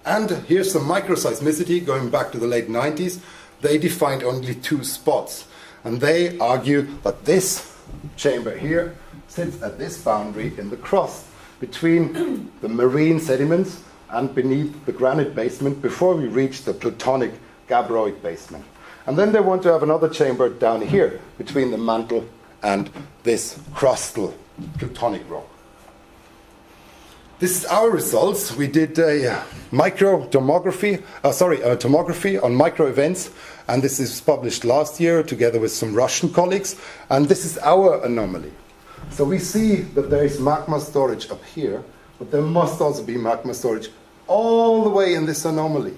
S2: And here's some microseismicity going back to the late 90s. They defined only 2 spots. And they argue that this chamber here sits at this boundary in the crust between the marine sediments and beneath the granite basement before we reach the plutonic gabbroid basement. And then they want to have another chamber down here between the mantle and this crustal plutonic rock. This is our results. We did a tomography on micro events, and this is published last year together with some Russian colleagues, and this is our anomaly. So we see that there is magma storage up here, but there must also be magma storage all the way in this anomaly.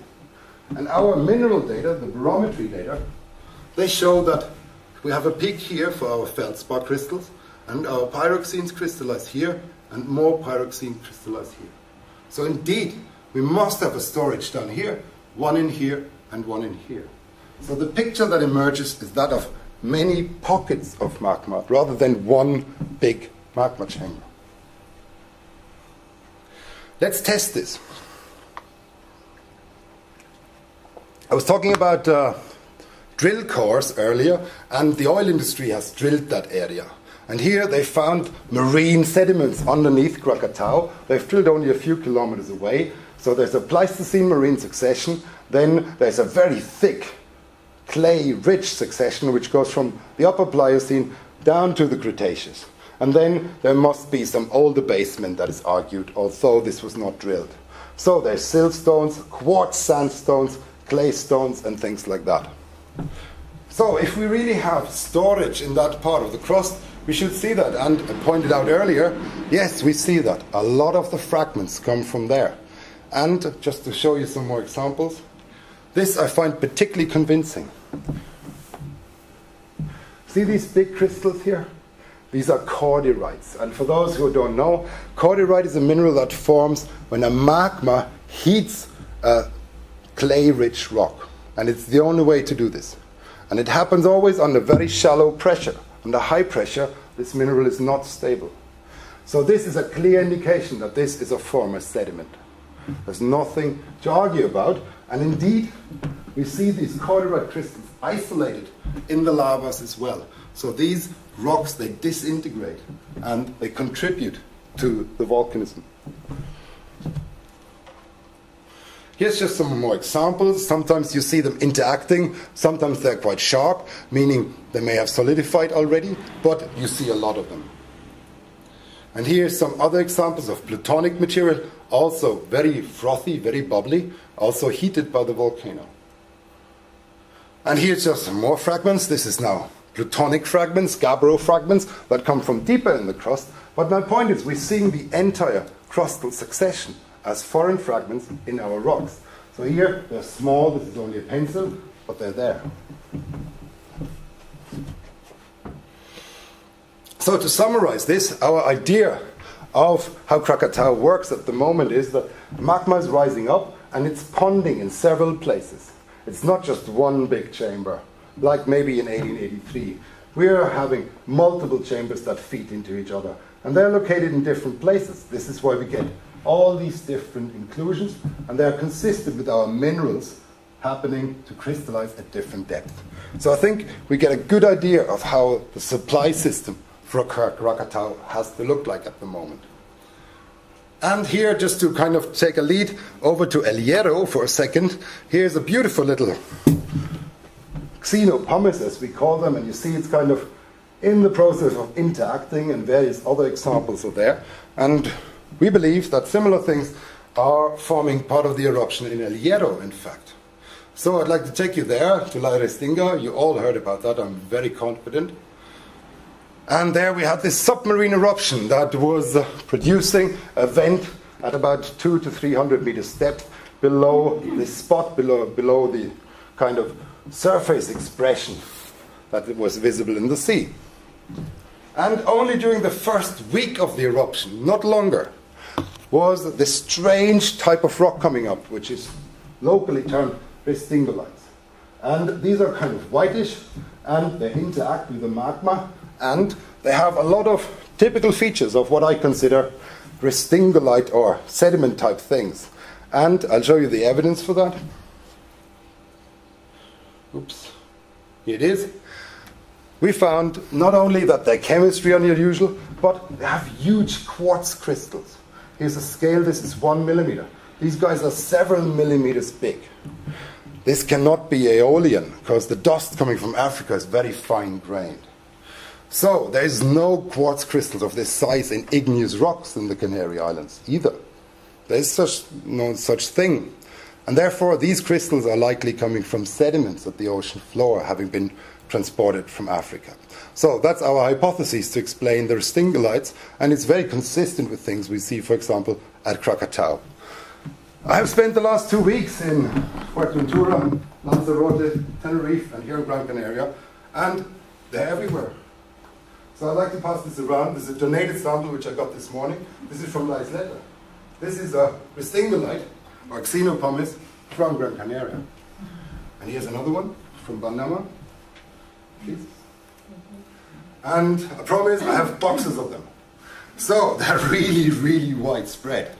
S2: And our mineral data, the barometry data, they show that we have a peak here for our feldspar crystals, and our pyroxenes crystallize here, and more pyroxene crystallize here. So indeed, we must have a storage down here, one in here, and one in here. So the picture that emerges is that of many pockets of magma, rather than one big magma chamber. Let's test this. I was talking about drill cores earlier, and the oil industry has drilled that area. And here they found marine sediments underneath Krakatau. They've drilled only a few kilometers away. So there's a Pleistocene marine succession. Then there's a very thick, clay-rich succession which goes from the upper Pliocene down to the Cretaceous. And then there must be some older basement that is argued, although this was not drilled. So there's siltstones, quartz sandstones, clay stones, and things like that. So if we really have storage in that part of the crust, we should see that. And I pointed out earlier, yes, we see that. A lot of the fragments come from there. And just to show you some more examples, this I find particularly convincing. See these big crystals here? These are corderites. And for those who don't know, corderite is a mineral that forms when a magma heats a clay-rich rock. And it's the only way to do this. And it happens always under very shallow pressure. Under high pressure, this mineral is not stable. So this is a clear indication that this is a former sediment. There's nothing to argue about. And indeed, we see these corderite crystals isolated in the lavas as well. So these rocks, they disintegrate and they contribute to the volcanism. Here's just some more examples. Sometimes you see them interacting. Sometimes they're quite sharp, meaning they may have solidified already, but you see a lot of them. And here's some other examples of plutonic material, also very frothy, very bubbly, also heated by the volcano. And here's just some more fragments. This is now plutonic fragments, gabbro fragments, that come from deeper in the crust. But my point is, we're seeing the entire crustal succession as foreign fragments in our rocks. So here, they're small, this is only a pencil, but they're there. So to summarize this, our idea of how Krakatau works at the moment is that magma is rising up and it's ponding in several places. It's not just one big chamber, like maybe in 1883. We're having multiple chambers that feed into each other, and they're located in different places. This is why we get all these different inclusions, and they're consistent with our minerals happening to crystallize at different depths. So I think we get a good idea of how the supply system for Krakatau has to look like at the moment. And here, just to kind of take a lead over to El Hierro for a second, here's a beautiful little xenopumice, as we call them, and you see it's kind of in the process of interacting, and various other examples are there. And we believe that similar things are forming part of the eruption in El Hierro, in fact. So I'd like to take you there, to La Restinga. You all heard about that, I'm very confident. And there we had this submarine eruption that was producing a vent at about 200 to 300 meters depth below this spot, below the kind of surface expression that was visible in the sea. And only during the first week of the eruption, not longer, was this strange type of rock coming up, which is locally termed restingolites. And these are kind of whitish, and they interact with the magma, and they have a lot of typical features of what I consider restingolite or sediment type things. And I'll show you the evidence for that. Oops, here it is. We found not only that their chemistry are unusual, but they have huge quartz crystals. Here's a scale, this is 1 millimeter. These guys are several millimeters big. This cannot be aeolian, because the dust coming from Africa is very fine-grained. So there is no quartz crystals of this size in igneous rocks in the Canary Islands either. There is no such thing. And therefore these crystals are likely coming from sediments at the ocean floor, having been transported from Africa. So that's our hypothesis to explain the restingolites, and it's very consistent with things we see, for example, at Krakatau. I have spent the last 2 weeks in Fuerteventura, Lanzarote, Tenerife, and here in Gran Canaria, and they're everywhere. So I'd like to pass this around. This is a donated sample which I got this morning. This is from La Isleta. This is a restingolite, or xenopumice, from Gran Canaria. And here's another one from Banama. Please. And I promise I have boxes of them. So they're really, really widespread.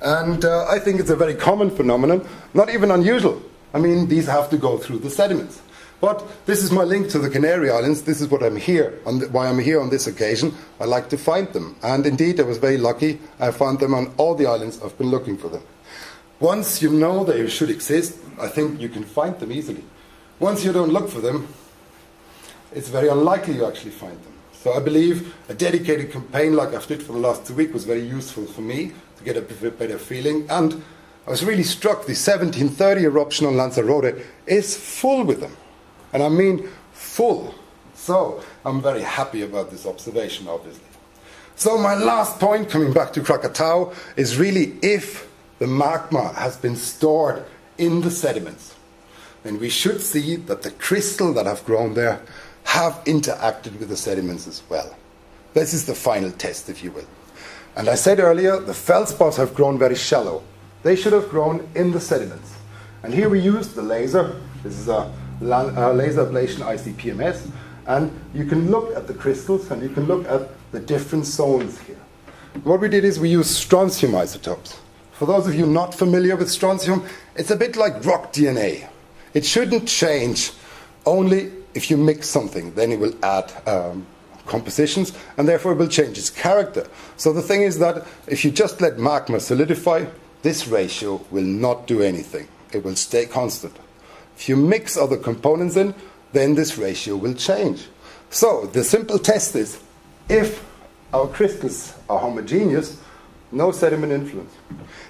S2: And I think it's a very common phenomenon, not even unusual. I mean, these have to go through the sediments. But this is my link to the Canary Islands. This is what I'm here, why I'm here on this occasion. I like to find them. And indeed, I was very lucky. I found them on all the islands I've been looking for them. Once you know they should exist, I think you can find them easily. Once you don't look for them, it's very unlikely you actually find them. So I believe a dedicated campaign like I've did for the last 2 weeks was very useful for me to get a better feeling. And I was really struck the 1730 eruption on Lanzarote is full with them. And I mean full. So I'm very happy about this observation, obviously. So my last point, coming back to Krakatau, is really if the magma has been stored in the sediments, then we should see that the crystals that have grown there have interacted with the sediments as well. This is the final test, if you will. And I said earlier, the feldspars have grown very shallow. They should have grown in the sediments. And here we used the laser. This is a laser ablation ICP-MS. And you can look at the crystals and you can look at the different zones here. What we did is we used strontium isotopes. For those of you not familiar with strontium, it's a bit like rock DNA. It shouldn't change only if you mix something, then it will add compositions, and therefore it will change its character. So the thing is that if you just let magma solidify, this ratio will not do anything. It will stay constant. If you mix other components in, then this ratio will change. So the simple test is, if our crystals are homogeneous, no sediment influence.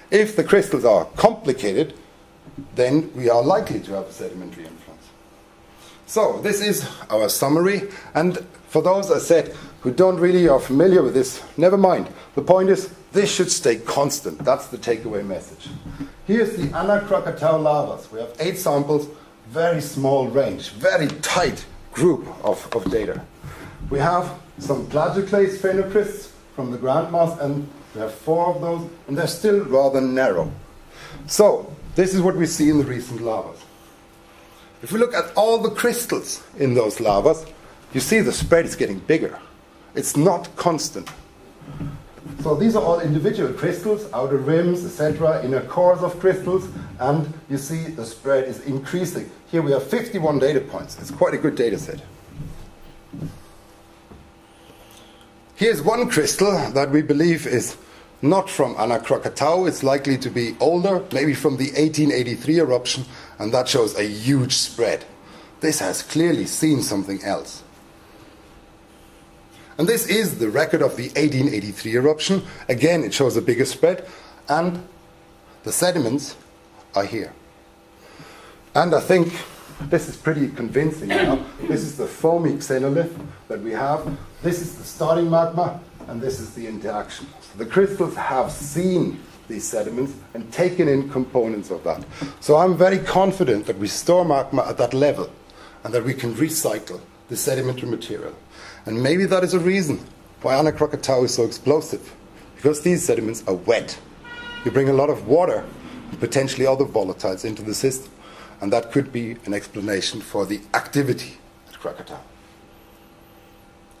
S2: If the crystals are complicated, then we are likely to have a sedimentary influence. So this is our summary, and for those, I said, who don't really are familiar with this, never mind. The point is, this should stay constant. That's the takeaway message. Here's the Krakatau lavas. We have 8 samples, very small range, very tight group of data. We have some plagioclase phenocrysts from the grandmass, and we have 4 of those, and they're still rather narrow. So this is what we see in the recent lavas. If we look at all the crystals in those lavas, you see the spread is getting bigger. It's not constant. So these are all individual crystals, outer rims, etc., inner cores of crystals, and you see the spread is increasing. Here we have 51 data points. It's quite a good data set. Here's one crystal that we believe is not from Krakatau. It's likely to be older, maybe from the 1883 eruption, and that shows a huge spread. This has clearly seen something else. And this is the record of the 1883 eruption. Again, it shows a bigger spread, and The sediments are here. And I think this is pretty convincing now. This is the foamy xenolith that we have. This is the starting magma, and this is the interaction. So the crystals have seen these sediments and taken in components of that. So I'm very confident that we store magma at that level and that we can recycle the sedimentary material. And maybe that is a reason why Krakatau is so explosive, because these sediments are wet. You bring a lot of water and potentially other volatiles into the system, and that could be an explanation for the activity at Krakatau.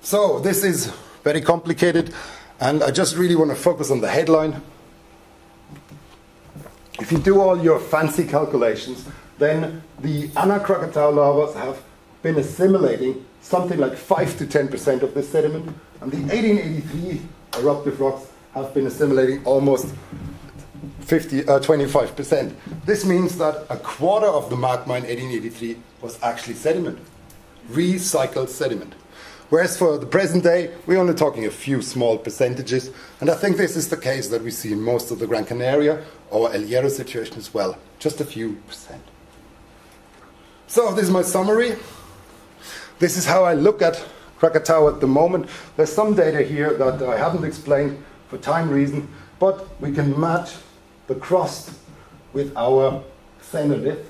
S2: So this is very complicated, and I just really want to focus on the headline. If you do all your fancy calculations, then the Krakatau lavas have been assimilating something like 5 to 10% of this sediment, and the 1883 eruptive rocks have been assimilating almost 25%. This means that a quarter of the magma in 1883 was actually sediment, recycled sediment. Whereas for the present day, we're only talking a few small percentages, and I think this is the case that we see in most of the Gran Canaria or El Hierro situation as well, just a few percent. So this is my summary. This is how I look at Krakatau at the moment. There's some data here that I haven't explained for time reason, but we can match the crust with our xenolith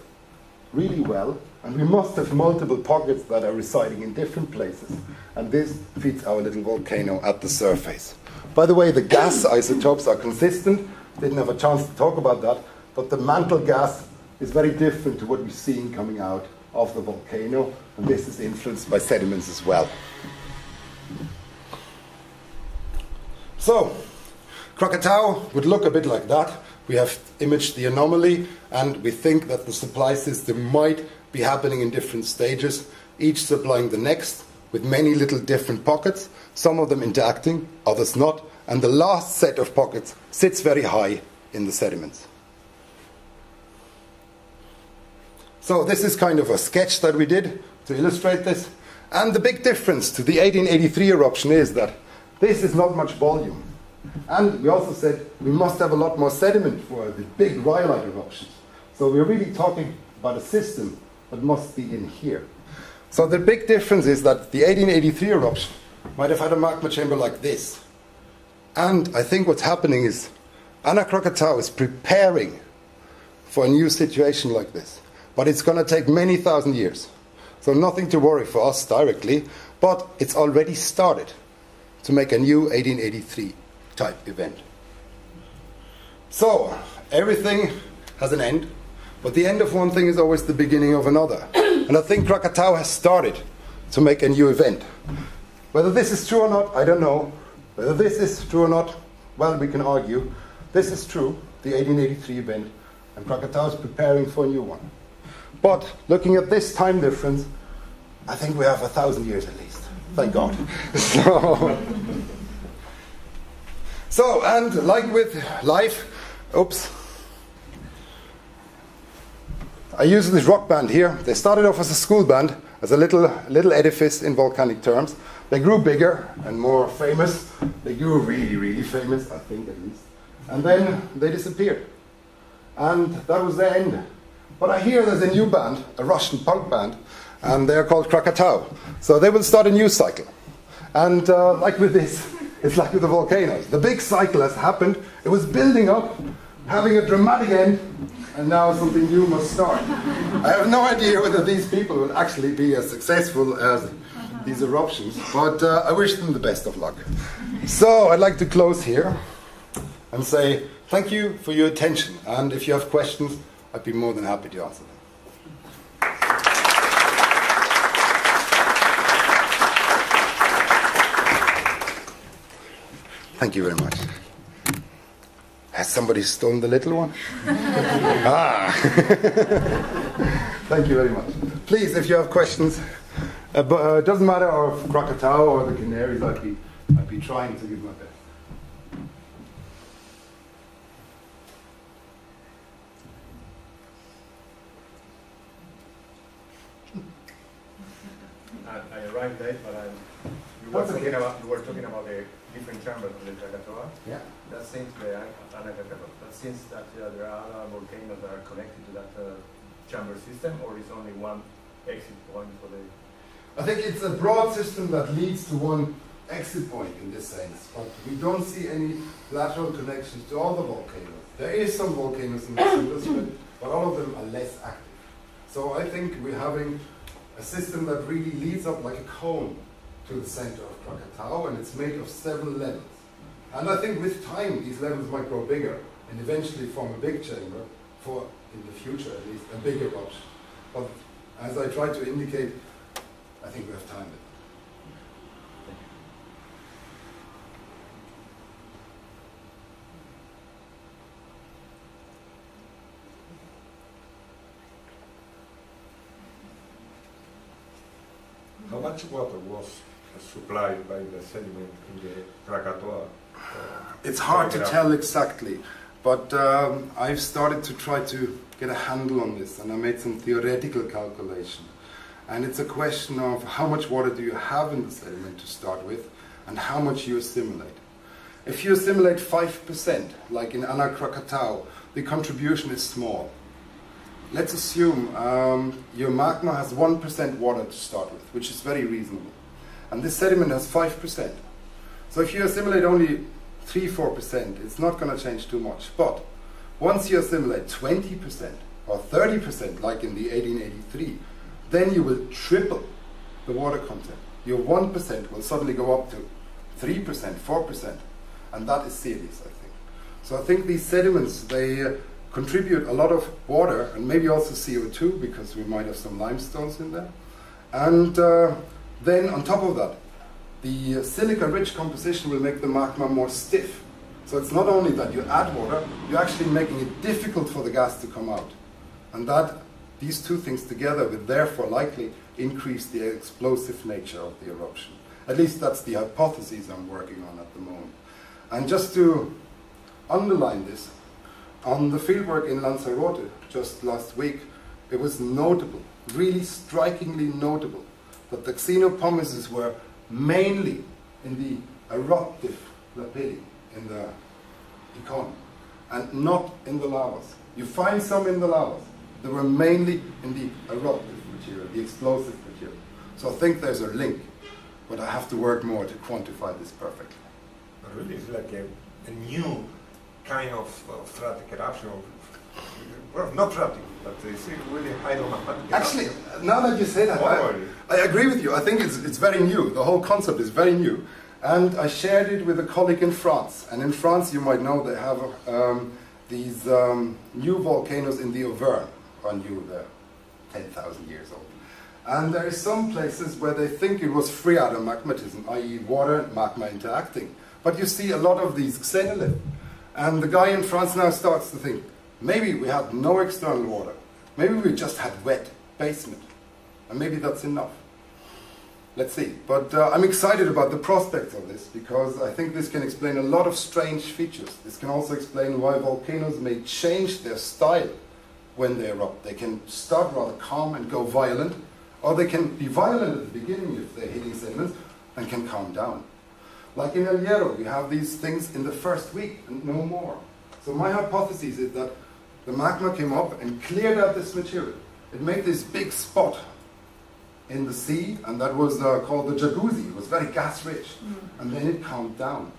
S2: really well, and we must have multiple pockets that are residing in different places, and this feeds our little volcano at the surface. By the way, the gas isotopes are consistent. Didn't have a chance to talk about that, but the mantle gas is very different to what we're seeing coming out of the volcano, and this is influenced by sediments as well. So, Krakatau would look a bit like that. We have imaged the anomaly, and we think that the supply system might be happening in different stages, each supplying the next, with many little different pockets, some of them interacting, others not, and the last set of pockets sits very high in the sediments. So this is kind of a sketch that we did to illustrate this, and the big difference to the 1883 eruption is that this is not much volume. And we also said we must have a lot more sediment for the big rhyolite eruptions. So we're really talking about a system that must be in here. So the big difference is that the 1883 eruption might have had a magma chamber like this. And I think what's happening is Krakatau is preparing for a new situation like this. But it's going to take many thousand years. So nothing to worry for us directly, but it's already started to make a new 1883 type event. So everything has an end, but the end of one thing is always the beginning of another. And I think Krakatau has started to make a new event. Whether this is true or not, I don't know. Whether this is true or not, well, we can argue. This is true, the 1883 event, and Krakatau is preparing for a new one. But looking at this time difference, I think we have 1,000 years at least. Thank God. So, and like with life, I use this rock band here. They started off as a school band, as a little edifice in volcanic terms. They grew bigger and more famous. They grew really, really famous, I think at least. And then they disappeared. And that was the end. But I hear there's a new band, a Russian punk band, and they're called Krakatau. So they will start a new cycle. And like with this, it's like with the volcanoes. The big cycle has happened. It was building up, having a dramatic end, and now something new must start. I have no idea whether these people will actually be as successful as these eruptions, but I wish them the best of luck. So I'd like to close here and say thank you for your attention. And if you have questions, I'd be more than happy to answer them. Thank you very much. Has somebody stolen the little one? Thank you very much. Please, if you have questions, it doesn't matter of Krakatau or the Canaries, I'd be trying to give my best.
S1: I arrived late, but I'm
S3: You were talking about the different chambers of the Krakatoa.
S2: Yeah.
S3: That seems that there are other volcanoes that are connected to that chamber system, or is only one exit point for the...
S2: I think it's a broad system that leads to one exit point in this sense, but we don't see any lateral connections to all the volcanoes. There is some volcanoes in the system, but all of them are less active. So I think we're having a system that really leads up like a cone to the center of Krakatau, and it's made of 7 levels. And I think with time these levels might grow bigger and eventually form a big chamber for, in the future at least, a big eruption. But as I tried to indicate, I think we have time.
S1: How much water was supplied by the sediment in the Krakatoa?
S2: It's hard to tell exactly, but I've started to try to get a handle on this, and I made some theoretical calculation. And it's a question of how much water do you have in the sediment to start with, and how much you assimilate. If you assimilate 5%, like in Krakatau, the contribution is small. Let's assume your magma has 1% water to start with, which is very reasonable. And this sediment has 5%. So if you assimilate only 3–4%, it's not going to change too much. But once you assimilate 20% or 30%, like in the 1883, then you will triple the water content. Your 1% will suddenly go up to 3%, 4%. And that is serious, I think. So I think these sediments, they contribute a lot of water and maybe also CO2, because we might have some limestones in there. And then on top of that, the silica-rich composition will make the magma more stiff. So it's not only that you add water, you're actually making it difficult for the gas to come out. And that, these two things together will therefore likely increase the explosive nature of the eruption. At least that's the hypothesis I'm working on at the moment. And just to underline this, on the fieldwork in Lanzarote just last week, it was notable, really strikingly notable, that the xenopumices were mainly in the eruptive lapilli, in the econ, and not in the lavas. You find some in the lavas. They were mainly in the eruptive material, the explosive material. So I think there's a link, but I have to work more to quantify this perfectly.
S1: But really, it's like a new kind of phreatic eruption. Well, not phreatic, but it's really hydromagmatic.
S2: Actually, now that you say that, I agree with you. I think it's very new. The whole concept is very new. And I shared it with a colleague in France. And in France, you might know, they have these new volcanoes in the Auvergne. Are new, they're 10,000 years old. And there are some places where they think it was phreatomagmatism, i.e. water and magma interacting. But you see a lot of these xenoliths. And the guy in France now starts to think, maybe we had no external water. Maybe we just had wet basement. And maybe that's enough. Let's see. But I'm excited about the prospects of this, because I think this can explain a lot of strange features. This can also explain why volcanoes may change their style when they erupt. They can start rather calm and go violent, or they can be violent at the beginning if they're hitting sediments and can calm down. Like in El Hierro, we have these things in the first week and no more. So my hypothesis is that the magma came up and cleared out this material. It made this big spot in the sea, and that was called the jacuzzi. It was very gas-rich. And then it calmed down.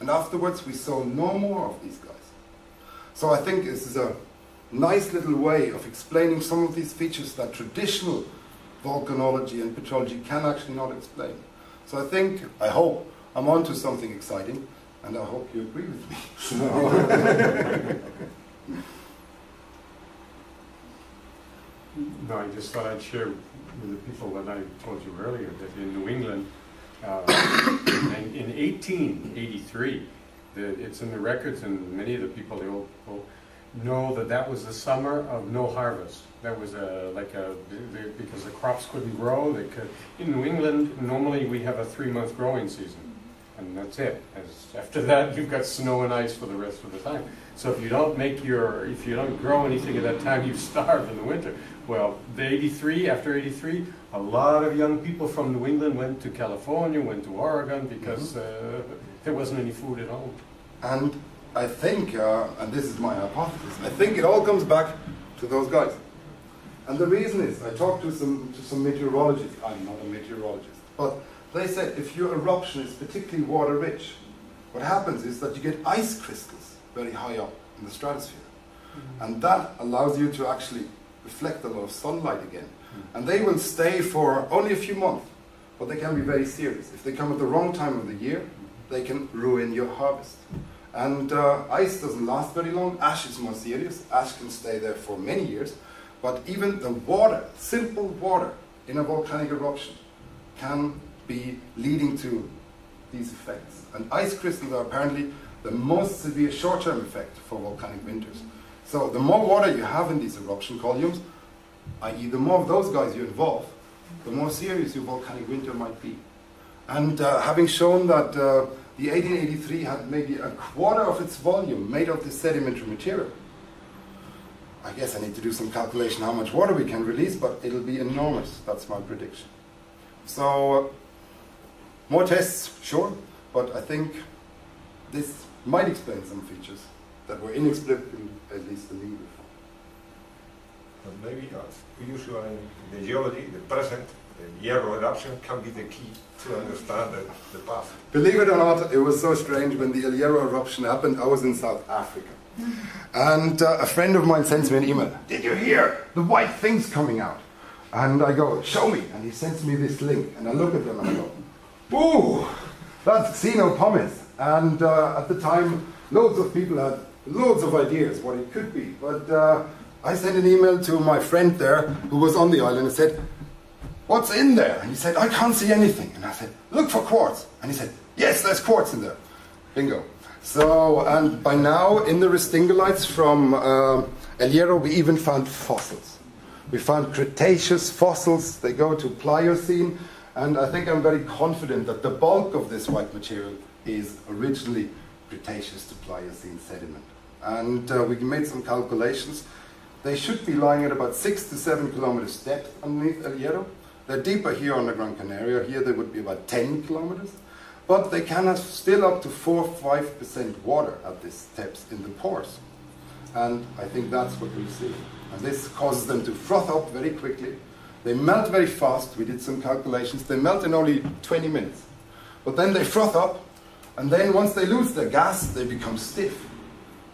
S2: And afterwards, we saw no more of these guys. So I think this is a nice little way of explaining some of these features that traditional volcanology and petrology can actually not explain. So I think, I hope, I'm onto something exciting, and I hope you agree with me.
S4: No, I just thought I'd share with the people what I told you earlier, that in New England, in 1883, it's in the records, and many of the people, the old people, know that that was the summer of no harvest. That was because the crops couldn't grow. In New England, normally we have a 3-month growing season. and that's it. After that, you've got snow and ice for the rest of the time. So if you don't grow anything at that time, you starve in the winter. Well, after 83, a lot of young people from New England went to California, went to Oregon, because there wasn't any food at home.
S2: And I think, and this is my hypothesis, I think it all comes back to those guys. And the reason is, I talked to some meteorologists. I'm not a meteorologist, but they said if your eruption is particularly water rich, what happens is that you get ice crystals very high up in the stratosphere. And that allows you to actually reflect a lot of sunlight again. And they will stay for only a few months, but they can be very serious. If they come at the wrong time of the year, they can ruin your harvest. And ice doesn't last very long. Ash is more serious. Ash can stay there for many years. But even the water, simple water in a volcanic eruption, can be leading to these effects. And ice crystals are apparently the most severe short-term effect for volcanic winters. So the more water you have in these eruption columns, i.e. the more of those guys you involve, the more serious your volcanic winter might be. And having shown that the 1883 had maybe a quarter of its volume made of this sedimentary material, I guess I need to do some calculation how much water we can release, but it'll be enormous. That's my prediction. So, more tests, sure, but I think this might explain some features that were inexplicable, at least to me before.
S1: But maybe usually in the geology, the present, the Hierro eruption can be the key to understand the past.
S2: Believe it or not, it was so strange when the El Hierro eruption happened. I was in South Africa. And a friend of mine sends me an email. Did you hear the white things coming out? And I go, show me. And he sends me this link. And I look at them and I go, ooh, that's xenopomis. And at the time, loads of people had loads of ideas what it could be. But I sent an email to my friend there who was on the island and said, what's in there? And he said, I can't see anything. And I said, look for quartz. And he said, yes, there's quartz in there. Bingo. So, and by now, in the ristingolites from El Hierro, we even found fossils. We found Cretaceous fossils. They go to Pliocene. And I think I'm very confident that the bulk of this white material is originally Cretaceous to Pliocene sediment. And we made some calculations. They should be lying at about 6 to 7 kilometers depth underneath El Hierro. They're deeper here on the Gran Canaria. Here they would be about 10 kilometers. But they can have still up to 4 or 5% water at these depths in the pores. And I think that's what we see. And this causes them to froth up very quickly. They melt very fast. We did some calculations. They melt in only 20 minutes. But then they froth up. And then once they lose their gas, they become stiff.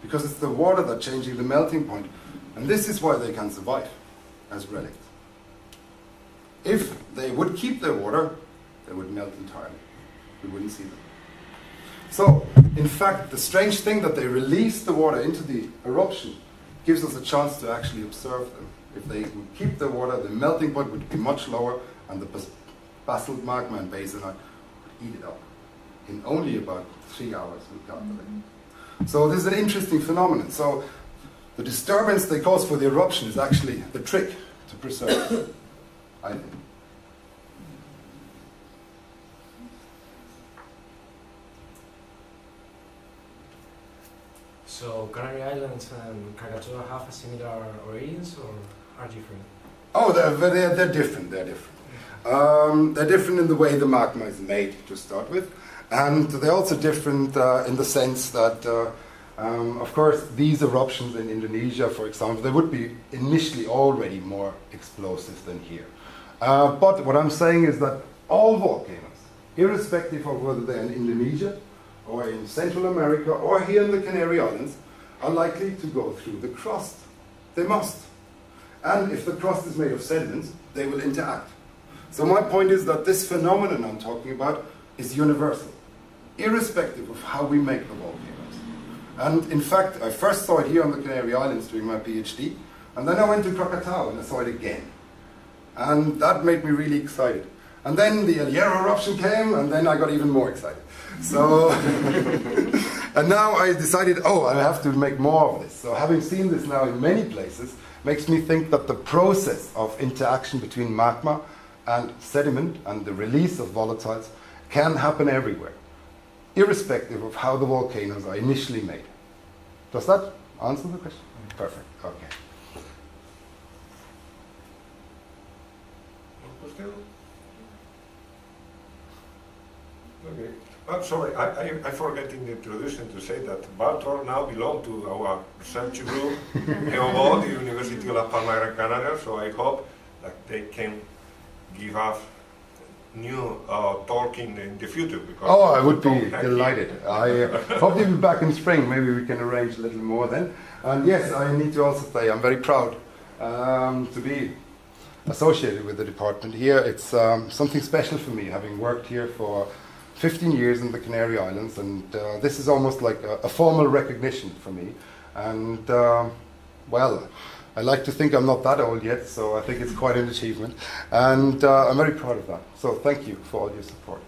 S2: Because it's the water that's changing the melting point. And this is why they can survive as relicts. If they would keep their water, they would melt entirely. We wouldn't see them. So, in fact, the strange thing that they release the water into the eruption gives us a chance to actually observe them. If they would keep the water, the melting point would be much lower, and the basalt magma and basanite would eat it up. In only about 3 hours, we calculate. So this is an interesting phenomenon. So the disturbance they cause for the eruption is actually the trick to preserve it, I think.
S5: So Canary Islands and Krakatoa have a similar origins or are different?
S2: Oh, they're different. They're different. They're different in the way the magma is made to start with, and they're also different in the sense that, of course, these eruptions in Indonesia, for example, they would be initially already more explosive than here. But what I'm saying is that all volcanoes, irrespective of whether they're in Indonesia or in Central America, or here in the Canary Islands, are likely to go through the crust. They must. And if the crust is made of sediments, they will interact. So my point is that this phenomenon I'm talking about is universal, irrespective of how we make the volcanoes. And in fact, I first saw it here on the Canary Islands during my PhD, and then I went to Krakatau and I saw it again. And that made me really excited. And then the El Hierro eruption came, and then I got even more excited. So, and now I decided, oh, I have to make more of this. So having seen this now in many places, makes me think that the process of interaction between magma and sediment and the release of volatiles can happen everywhere. irrespective of how the volcanoes are initially made. Does that answer the question? Perfect. Okay.
S1: Okay. I'm sorry, I forgot in the introduction to say that Valtor now belongs to our research group, Geochemistry, the University of Las Palmas, Gran Canaria, so I hope that they can give us new talk in the future. Because
S2: I would be delighted. I hope you'll be back in spring. Maybe we can arrange a little more then. And yes, I need to also say I'm very proud to be associated with the department here. It's something special for me, having worked here for 15 years in the Canary Islands, and this is almost like a formal recognition for me. And well, I like to think I'm not that old yet, so I think it's quite an achievement. And I'm very proud of that. So thank you for all your support.